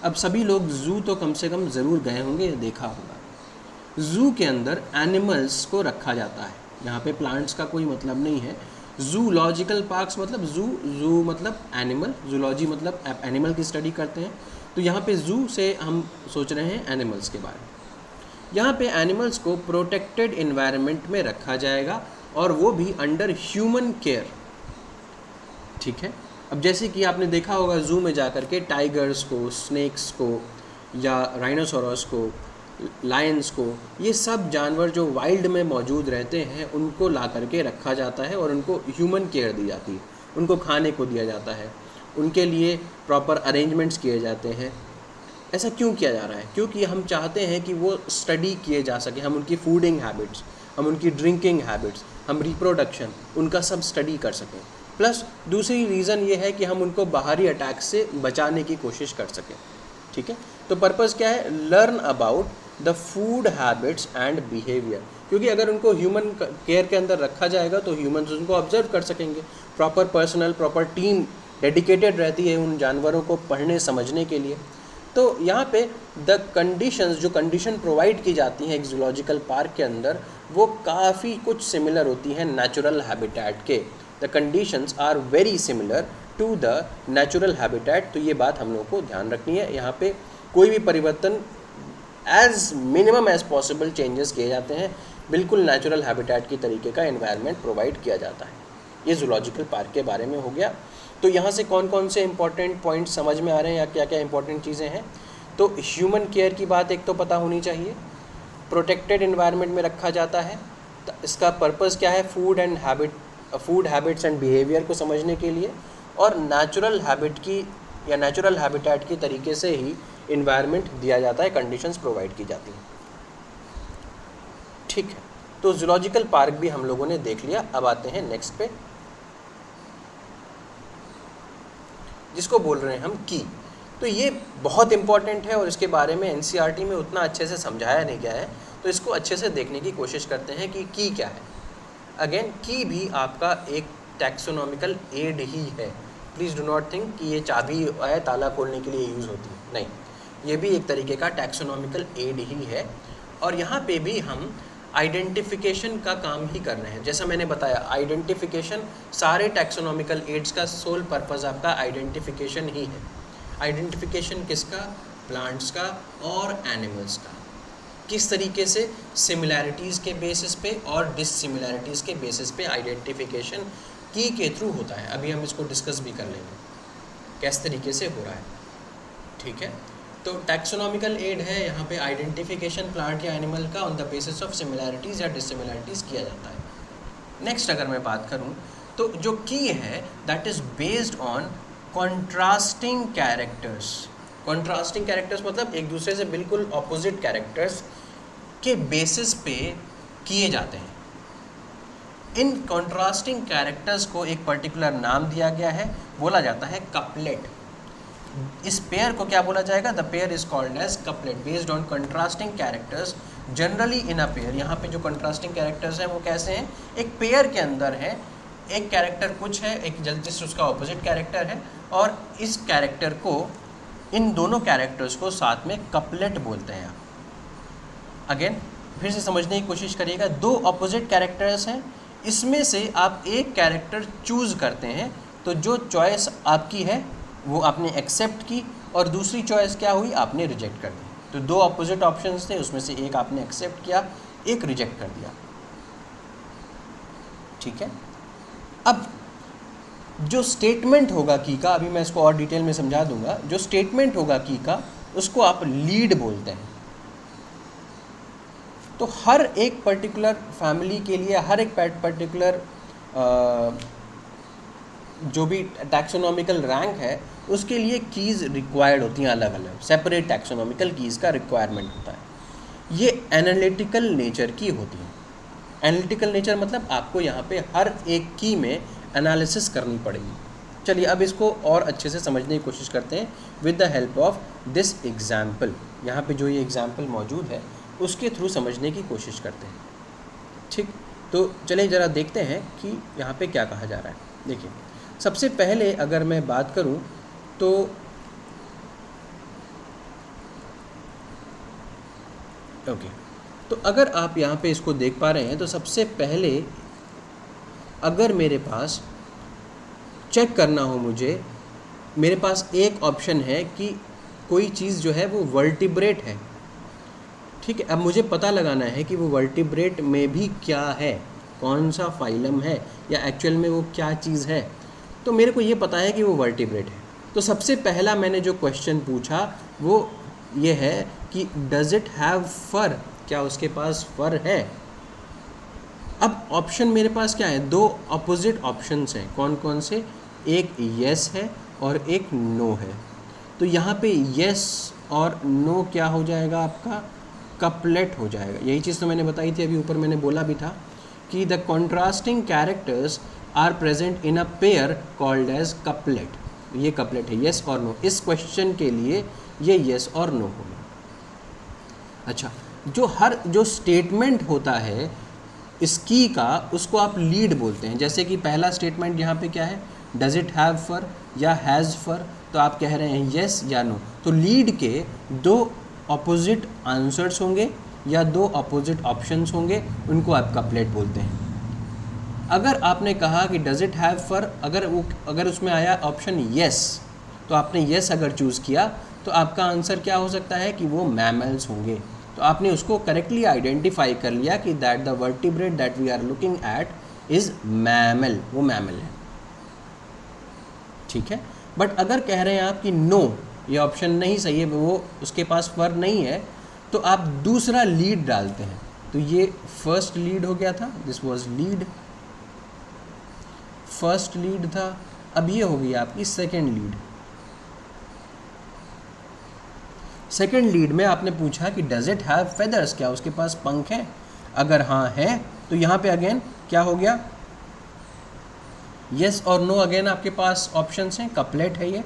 अब सभी लोग जू तो कम से कम ज़रूर गए होंगे या देखा होगा। जू के अंदर एनिमल्स को रखा जाता है, यहाँ पे प्लांट्स का कोई मतलब नहीं है। जूलॉजिकल पार्क्स मतलब जू मतलब एनिमल, जूलॉजी मतलब एनिमल की स्टडी करते हैं। तो यहाँ पे जू से हम सोच रहे हैं एनिमल्स के बारे में। यहाँ पे एनिमल्स को प्रोटेक्टेड इन्वायरमेंट में रखा जाएगा, और वो भी अंडर ह्यूमन केयर। ठीक है, अब जैसे कि आपने देखा होगा जू में जाकर के टाइगर्स को, स्नेक्स को या राइनोसोरस को, लायंस को, ये सब जानवर जो वाइल्ड में मौजूद रहते हैं उनको ला करके रखा जाता है और उनको ह्यूमन केयर दी जाती है, उनको खाने को दिया जाता है, उनके लिए प्रॉपर अरेंजमेंट्स किए जाते हैं। ऐसा क्यों किया जा रहा है, क्योंकि हम चाहते हैं कि वो स्टडी किए जा सके, हम उनकी फूडिंग हैबिट्स, हम उनकी ड्रिंकिंग हैबिट्स, हम रिप्रोडक्शन, उनका सब स्टडी कर सकें। प्लस दूसरी रीज़न ये है कि हम उनको बाहरी अटैक से बचाने की कोशिश कर सकें। ठीक है, तो पर्पज़ क्या है, learn about the food habits and behaviour. क्योंकि अगर उनको ह्यूमन केयर के अंदर रखा जाएगा तो ह्यूमंस उनको ऑब्जर्व कर सकेंगे। Proper personal, proper team dedicated रहती है उन जानवरों को पढ़ने समझने के लिए। तो यहाँ पे द कंडीशंस, जो कंडीशन प्रोवाइड की जाती हैं एक जूलॉजिकल पार्क के अंदर, वो काफ़ी कुछ सिमिलर होती हैं नेचुरल हैबिटेट के। The conditions are very similar to the natural habitat. तो ये बात हम लोग को ध्यान रखनी है। यहाँ पे कोई भी परिवर्तन as minimum as possible changes किए जाते हैं, बिल्कुल नेचुरल हैबिटेट की तरीके का एनवायरनमेंट प्रोवाइड किया जाता है। ये जूलॉजिकल पार्क के बारे में हो गया। तो यहाँ से कौन कौन से इंपॉर्टेंट पॉइंट्स समझ में आ रहे हैं या क्या क्या इंपॉर्टेंट चीज़ें हैं। तो ह्यूमन केयर की बात एक तो पता होनी चाहिए, प्रोटेक्टेड एनवायरनमेंट में रखा जाता है, तो इसका पर्पस क्या है, फूड हैबिट्स एंड बिहेवियर को समझने के लिए, और नेचुरल हैबिट की या नेचुरल हैबिटेट की तरीके से ही इन्वायरमेंट दिया जाता है, कंडीशंस प्रोवाइड की जाती हैं। ठीक है, तो जूलॉजिकल पार्क भी हम लोगों ने देख लिया। अब आते हैं नेक्स्ट पे, जिसको बोल रहे हैं हम की। तो ये बहुत इंपॉर्टेंट है और इसके बारे में एनसीईआरटी में उतना अच्छे से समझाया नहीं गया है, तो इसको अच्छे से देखने की कोशिश करते हैं कि की क्या है। अगेन, की भी आपका एक टैक्सोनॉमिकल एड ही है। प्लीज़ डू नॉट थिंक कि ये चाबी है ताला खोलने के लिए यूज़ होती है, नहीं, ये भी एक तरीके का टैक्सोनॉमिकल एड ही है। और यहाँ पे भी हम आइडेंटिफिकेशन का काम ही कर रहे हैं। जैसा मैंने बताया, आइडेंटिफिकेशन, सारे टैक्सोनॉमिकल एड्स का सोल पर्पज़ आपका आइडेंटिफिकेशन ही है। आइडेंटिफिकेशन किसका, प्लांट्स का और एनिमल्स का, किस तरीके से सिमिलैरिटीज़ के बेसिस पे और डिससिमिलैरिटीज़ के बेसिस पे आइडेंटिफिकेशन की के थ्रू होता है। अभी हम इसको डिस्कस भी कर लेंगे किस तरीके से हो रहा है। ठीक है, तो टैक्सोनॉमिकल एड है यहाँ पे आइडेंटिफिकेशन प्लांट या एनिमल का on the basis of similarities या डिससिमिलैरिटीज़ किया जाता है। नेक्स्ट अगर मैं बात करूँ तो जो की है that is based on contrasting characters. Contrasting characters मतलब एक दूसरे से बिल्कुल ऑपोजिट कैरेक्टर्स के बेसिस पे किए जाते हैं। इन कॉन्ट्रास्टिंग कैरेक्टर्स को एक पर्टिकुलर नाम दिया गया है, बोला जाता है कपलेट। इस पेयर को क्या बोला जाएगा, the pair is called as couplet based on contrasting characters generally in a pair. यहाँ पे जो कंट्रास्टिंग कैरेक्टर्स हैं वो कैसे हैं, एक पेयर के अंदर है, एक कैरेक्टर कुछ है, एक जस्ट उसका ऑपोजिट कैरेक्टर है, और इस कैरेक्टर को, इन दोनों कैरेक्टर्स को साथ में कपलेट बोलते हैं। अगेन फिर से समझने की कोशिश करिएगा, दो ऑपोजिट कैरेक्टर्स हैं, इसमें से आप एक कैरेक्टर चूज़ करते हैं, तो जो चॉइस आपकी है वो आपने एक्सेप्ट की, और दूसरी चॉइस क्या हुई, आपने रिजेक्ट कर दी। तो दो ऑपोजिट ऑप्शंस थे, उसमें से एक आपने एक्सेप्ट किया, एक रिजेक्ट कर दिया। ठीक है, अब जो स्टेटमेंट होगा की का, अभी मैं इसको और डिटेल में समझा दूंगा, जो स्टेटमेंट होगा की का उसको आप लीड बोलते हैं। तो हर एक पर्टिकुलर फैमिली के लिए, हर एक पर्टिकुलर जो भी टैक्सोनॉमिकल रैंक है उसके लिए कीज़ रिक्वायर्ड होती हैं, अलग अलग सेपरेट टैक्सोनॉमिकल कीज़ का रिक्वायरमेंट होता है। ये एनालिटिकल नेचर की होती हैं। एनालिटिकल नेचर मतलब आपको यहाँ पे हर एक की में एनालिसिस करनी पड़ेगी। चलिए अब इसको और अच्छे से समझने की कोशिश करते हैं with the help of this example. यहाँ पे जो ये एग्जाम्पल मौजूद है उसके थ्रू समझने की कोशिश करते हैं। ठीक, तो चलिए ज़रा देखते हैं कि यहाँ पे क्या कहा जा रहा है। देखिए, सबसे पहले अगर मैं बात करूँ तो ओके, तो अगर आप यहाँ पे इसको देख पा रहे हैं तो सबसे पहले अगर मेरे पास चेक करना हो मुझे, मेरे पास एक ऑप्शन है कि कोई चीज़ जो है वो वर्टिब्रेट है। ठीक है, अब मुझे पता लगाना है कि वो वर्टिब्रेट में भी क्या है, कौन सा फाइलम है, या एक्चुअल में वो क्या चीज़ है। तो मेरे को ये पता है कि वो वर्टिब्रेट है। तो सबसे पहला मैंने जो क्वेश्चन पूछा वो ये है कि डज़ इट हैव फर, क्या उसके पास फर है। अब ऑप्शन मेरे पास क्या है, दो अपोजिट ऑप्शंस हैं। कौन कौन से, एक येस है और एक नो है। तो यहाँ पे येस और नो क्या हो जाएगा, आपका कपलेट हो जाएगा। यही चीज़ तो मैंने बताई थी, अभी ऊपर मैंने बोला भी था कि the contrasting characters are present in a pair called as couplet. ये कपलेट है, येस और नो। इस क्वेश्चन के लिए ये येस और नो होगा। अच्छा, जो स्टेटमेंट होता है इस की का, उसको आप लीड बोलते हैं। जैसे कि पहला स्टेटमेंट यहाँ पे क्या है, डज इट हैव फर या हैज़ फर, तो आप कह रहे हैं येस या नो। तो लीड के दो अपोजिट आंसर्स होंगे या दो अपोजिट ऑप्शंस होंगे, उनको आप कपलेट बोलते हैं। अगर आपने कहा कि डज इट हैव फर, अगर उसमें आया ऑप्शन येस, तो आपने येस अगर चूज़ किया तो आपका आंसर क्या हो सकता है कि वो मैमल्स होंगे। तो आपने उसको करेक्टली आइडेंटिफाई कर लिया कि that the vertebrate that we are looking at is mammal, वो मैमल है। ठीक है, बट अगर कह रहे हैं आप कि नो, ये ऑप्शन नहीं सही है, वो उसके पास फर नहीं है, तो आप दूसरा लीड डालते हैं। तो ये फर्स्ट लीड हो गया था, this was lead, first lead था। अब ये हो गई आपकी सेकेंड लीड। सेकेंड लीड में आपने पूछा कि डज इट हैव फेदर्स, क्या उसके पास पंख हैं। अगर हाँ है तो यहाँ पे अगेन क्या हो गया, येस और नो। अगेन आपके पास ऑप्शंस हैं, कपलेट है ये।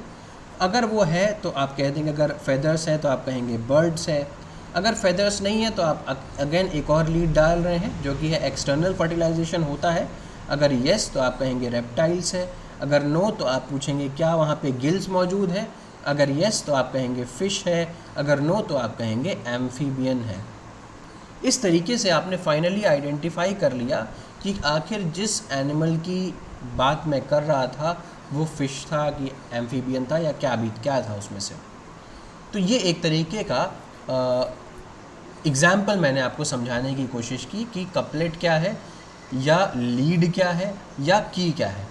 अगर वो है तो आप कह देंगे, अगर फेदर्स है तो आप कहेंगे बर्ड्स है। अगर फेदर्स नहीं है तो आप अगेन एक और लीड डाल रहे हैं जो कि है एक्सटर्नल फर्टिलाइजेशन होता है। अगर येस तो आप कहेंगे रेप्टाइल्स है। अगर नो तो आप पूछेंगे क्या वहाँ पे गिल्स मौजूद है। अगर येस तो आप कहेंगे फ़िश है। अगर नो तो आप कहेंगे एम्फीबियन है। इस तरीके से आपने फाइनली आइडेंटिफाई कर लिया कि आखिर जिस एनिमल की बात मैं कर रहा था वो फ़िश था कि एम्फीबियन था या क्या था उसमें से। तो ये एक तरीके का एग्ज़ाम्पल मैंने आपको समझाने की कोशिश की कि कपलेट क्या है या लीड क्या है या की क्या है।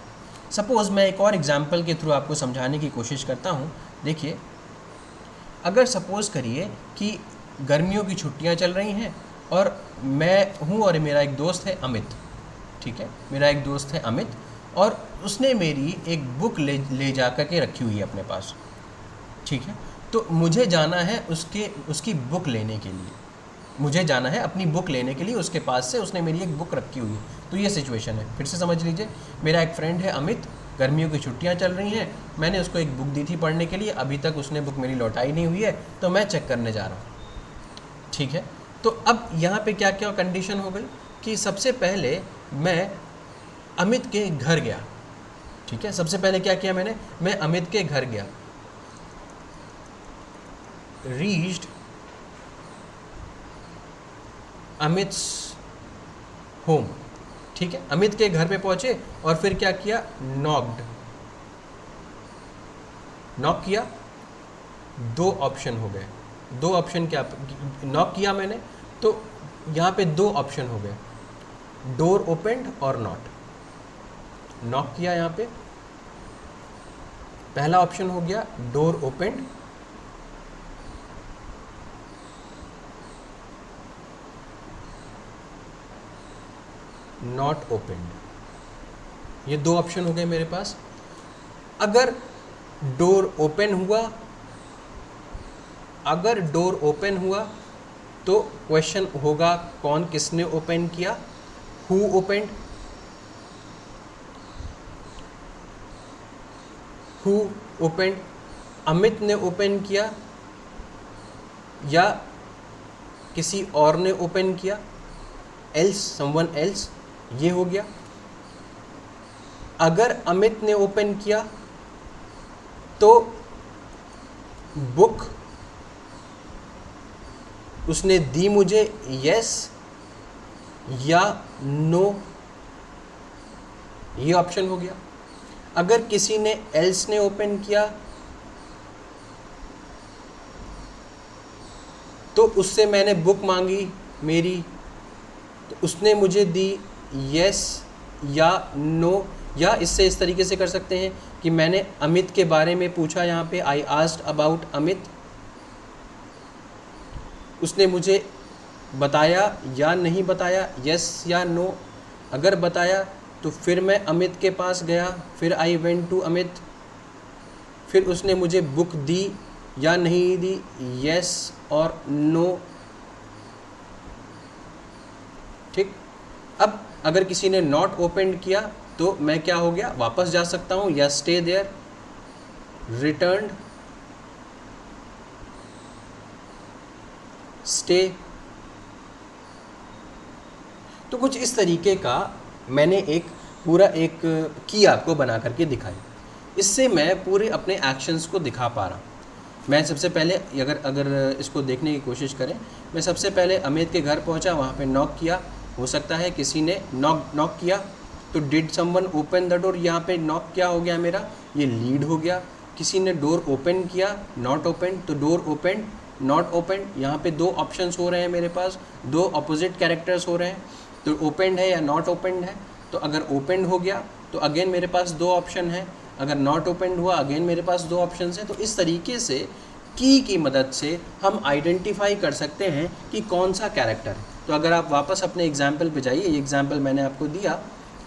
सपोज़ मैं एक और एग्ज़ाम्पल के थ्रू आपको समझाने की कोशिश करता हूँ। देखिए, अगर सपोज़ करिए कि गर्मियों की छुट्टियाँ चल रही हैं और मैं हूँ और मेरा एक दोस्त है अमित। ठीक है, मेरा एक दोस्त है अमित और उसने मेरी एक बुक ले जा कर के रखी हुई है अपने पास। ठीक है, तो मुझे जाना है उसकी बुक लेने के लिए। मुझे जाना है अपनी बुक लेने के लिए उसके पास से, उसने मेरी एक बुक रखी हुई है। तो ये सिचुएशन है, फिर से समझ लीजिए। मेरा एक फ्रेंड है अमित, गर्मियों की छुट्टियां चल रही हैं, मैंने उसको एक बुक दी थी पढ़ने के लिए, अभी तक उसने बुक मेरी लौटाई नहीं हुई है, तो मैं चेक करने जा रहा हूँ। ठीक है, तो अब यहाँ पे क्या क्या कंडीशन हो गई कि सबसे पहले मैं अमित के घर गया, ठीक है। सबसे पहले क्या किया मैंने, मैं अमित के घर गया, रीच्ड अमित्स होम, ठीक है। अमित के घर पे पहुंचे और फिर क्या किया, नॉक्ड, नॉक किया, दो ऑप्शन हो गए, दो ऑप्शन क्या, नॉक किया मैंने तो यहाँ पे दो ऑप्शन हो गए, डोर ओपनड और नॉट। नॉक किया, यहाँ पे पहला ऑप्शन हो गया डोर ओपनड, नॉट ओपनड, ये दो ऑप्शन हो गए मेरे पास। अगर डोर ओपन हुआ, अगर डोर ओपन हुआ तो क्वेश्चन होगा कौन किसने ओपन किया, who opened, who opened, Amit ने ओपन किया या किसी और ने ओपन किया, एल्स, समवन एल्स, ये हो गया। अगर अमित ने ओपन किया तो बुक उसने दी मुझे, यस या नो, ये ऑप्शन हो गया। अगर किसी ने एल्स ने ओपन किया तो उससे मैंने बुक मांगी मेरी, तो उसने मुझे दी, यस या नो। या इससे इस तरीके से कर सकते हैं कि मैंने अमित के बारे में पूछा, यहाँ पे आई आस्क्ड अबाउट अमित, उसने मुझे बताया या नहीं बताया, यस या नो। अगर बताया तो फिर मैं अमित के पास गया, फिर आई वेंट टू अमित, फिर उसने मुझे बुक दी या नहीं दी, यस और नो, ठीक। अब अगर किसी ने नॉट ओपन किया तो मैं क्या हो गया, वापस जा सकता हूँ, या स्टे देयर, रिटर्न, स्टे। तो कुछ इस तरीके का मैंने एक पूरा एक की आपको बना करके दिखाई। इससे मैं पूरे अपने एक्शंस को दिखा पा रहा हूँ। मैं सबसे पहले अगर इसको देखने की कोशिश करें, मैं सबसे पहले अमित के घर पहुँचा, वहाँ पे नॉक किया, हो सकता है किसी ने नॉक किया तो did someone open the door, यहाँ पे नॉक क्या हो गया मेरा, ये लीड हो गया। किसी ने डोर ओपन किया, नॉट ओपन, तो डोर ओपन, नॉट ओपन, यहाँ पे दो ऑप्शंस हो रहे हैं मेरे पास, दो अपोजिट कैरेक्टर्स हो रहे हैं, तो ओपन है या नॉट ओपन है। तो अगर ओपन हो गया तो अगेन मेरे पास दो ऑप्शन है, अगर नॉट ओपन हुआ अगेन मेरे पास दो ऑप्शन हैं। तो इस तरीके से की मदद से हम आइडेंटिफाई कर सकते हैं कि कौन सा कैरेक्टर है। तो अगर आप वापस अपने एग्जाम्पल पे जाइए, ये एग्जाम्पल मैंने आपको दिया,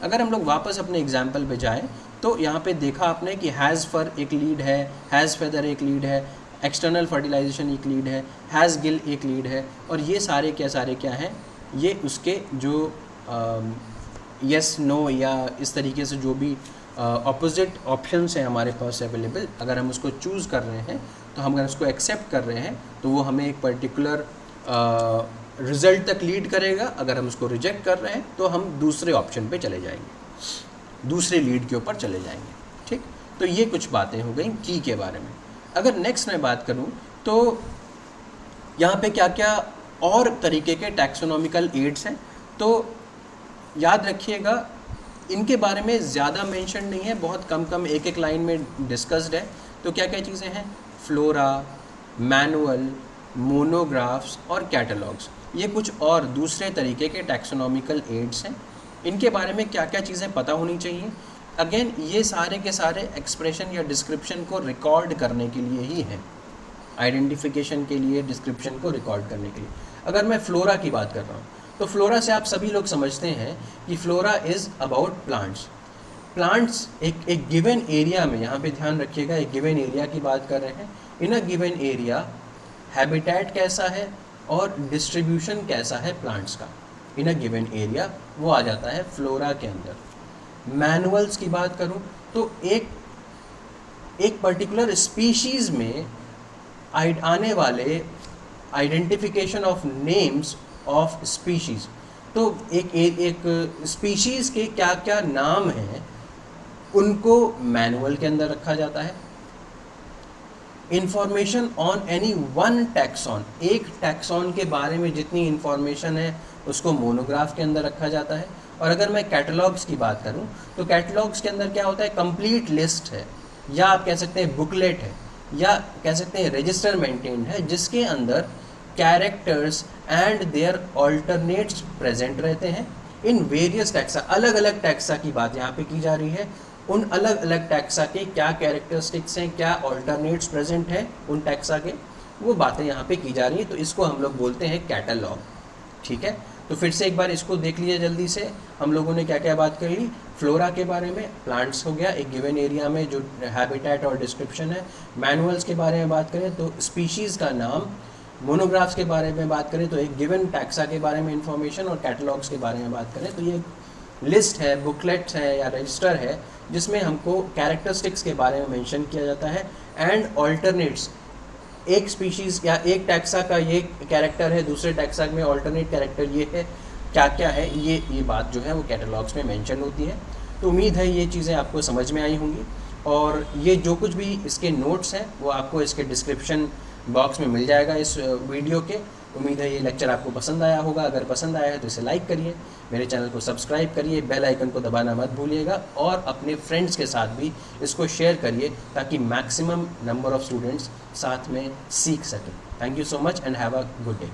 अगर हम लोग वापस अपने एग्जाम्पल पे जाएं तो यहाँ पे देखा आपने कि हैज़ फर एक लीड है, हैज़ फेदर एक लीड है, एक्सटर्नल फर्टिलाइजेशन एक लीड है, हैज़ गिल एक लीड है, और ये सारे क्या हैं, ये उसके जो यस नो या इस तरीके से जो भी ऑपोजिट ऑप्शंस हैं हमारे पास अवेलेबल, अगर हम उसको चूज़ कर रहे हैं तो हम अगर उसको एक्सेप्ट कर रहे हैं तो वो हमें एक पर्टिकुलर रिज़ल्ट तक लीड करेगा। अगर हम उसको रिजेक्ट कर रहे हैं तो हम दूसरे ऑप्शन पे चले जाएंगे, दूसरे लीड के ऊपर चले जाएंगे, ठीक। तो ये कुछ बातें हो गई की के बारे में। अगर नेक्स्ट मैं बात करूँ तो यहाँ पे क्या क्या और तरीके के टैक्सोनॉमिकल एड्स हैं, तो याद रखिएगा इनके बारे में ज़्यादा मेंशन नहीं है, बहुत कम एक एक लाइन में डिस्कस्ड है। तो क्या क्या चीज़ें हैं, फ्लोरा, मैनुअल, मोनोग्राफ्स और कैटलॉग्स, ये कुछ और दूसरे तरीके के टैक्सोनॉमिकल एड्स हैं। इनके बारे में क्या क्या चीज़ें पता होनी चाहिए। अगेन ये सारे के सारे एक्सप्रेशन या डिस्क्रिप्शन को रिकॉर्ड करने के लिए ही हैं, आइडेंटिफिकेशन के लिए, डिस्क्रिप्शन को रिकॉर्ड करने के लिए। अगर मैं फ्लोरा की बात कर रहा हूँ तो फ्लोरा से आप सभी लोग समझते हैं कि flora is about plants. Plants एक गिवन एरिया में, यहाँ पे ध्यान रखिएगा, एक गिवन एरिया की बात कर रहे हैं। इन अ गिवन एरिया हैबिटेट कैसा है और डिस्ट्रीब्यूशन कैसा है प्लांट्स का, इन अ गिवन एरिया, वो आ जाता है फ्लोरा के अंदर। मैनुअल्स की बात करूँ तो एक पर्टिकुलर स्पीशीज़ में आने वाले identification of names of species, तो एक स्पीशीज़ के क्या क्या नाम हैं उनको मैनुअल के अंदर रखा जाता है। Information on any one taxon, एक टैक्सॉन के बारे में जितनी इंफॉर्मेशन है उसको मोनोग्राफ के अंदर रखा जाता है। और अगर मैं कैटलॉग्स की बात करूं तो कैटलॉग्स के अंदर क्या होता है, कंप्लीट लिस्ट है, या आप कह सकते हैं बुकलेट है, या कह सकते हैं रजिस्टर मेंटेन्ड है, जिसके अंदर characters and their alternates present रहते हैं इन वेरियस टैक्सा। अलग अलग टैक्सा की बात यहाँ पे की जा रही है, उन अलग अलग टैक्सा के क्या कैरेक्टरिस्टिक्स हैं, क्या ऑल्टरनेट्स प्रेजेंट हैं उन टैक्सा के, वो बातें यहाँ पे की जा रही हैं। तो इसको हम लोग बोलते हैं कैटलॉग। ठीक है, तो फिर से एक बार इसको देख लीजिए जल्दी से। हम लोगों ने क्या क्या बात कर ली, फ्लोरा के बारे में, प्लांट्स हो गया एक गिवन एरिया में जो हैबिटेट और डिस्क्रिप्शन है। मैनुअल्स के बारे में बात करें तो स्पीशीज़ का नाम, मोनोग्राफ्स के बारे में बात करें तो एक गिवन टैक्सा के बारे में इंफॉर्मेशन, और कैटलॉग्स के बारे में बात करें तो ये लिस्ट है, बुकलेट्स है या रजिस्टर है जिसमें हमको कैरेक्टरिस्टिक्स के बारे में मेंशन किया जाता है एंड ऑल्टरनेट्स। एक स्पीशीज़ या एक टैक्सा का ये कैरेक्टर है, दूसरे टैक्सा में ऑल्टरनेट कैरेक्टर ये है, क्या क्या है, ये बात जो है वो कैटलॉग्स में मेंशन होती है। तो उम्मीद है ये चीज़ें आपको समझ में आई होंगी, और ये जो कुछ भी इसके नोट्स हैं वो आपको इसके डिस्क्रिप्शन बॉक्स में मिल जाएगा इस वीडियो के। उम्मीद है ये लेक्चर आपको पसंद आया होगा। अगर पसंद आया है तो इसे लाइक करिए, मेरे चैनल को सब्सक्राइब करिए, बेल आइकन को दबाना मत भूलिएगा, और अपने फ्रेंड्स के साथ भी इसको शेयर करिए ताकि मैक्सिमम नंबर ऑफ़ स्टूडेंट्स साथ में सीख सकें। Thank you so much and have a good day.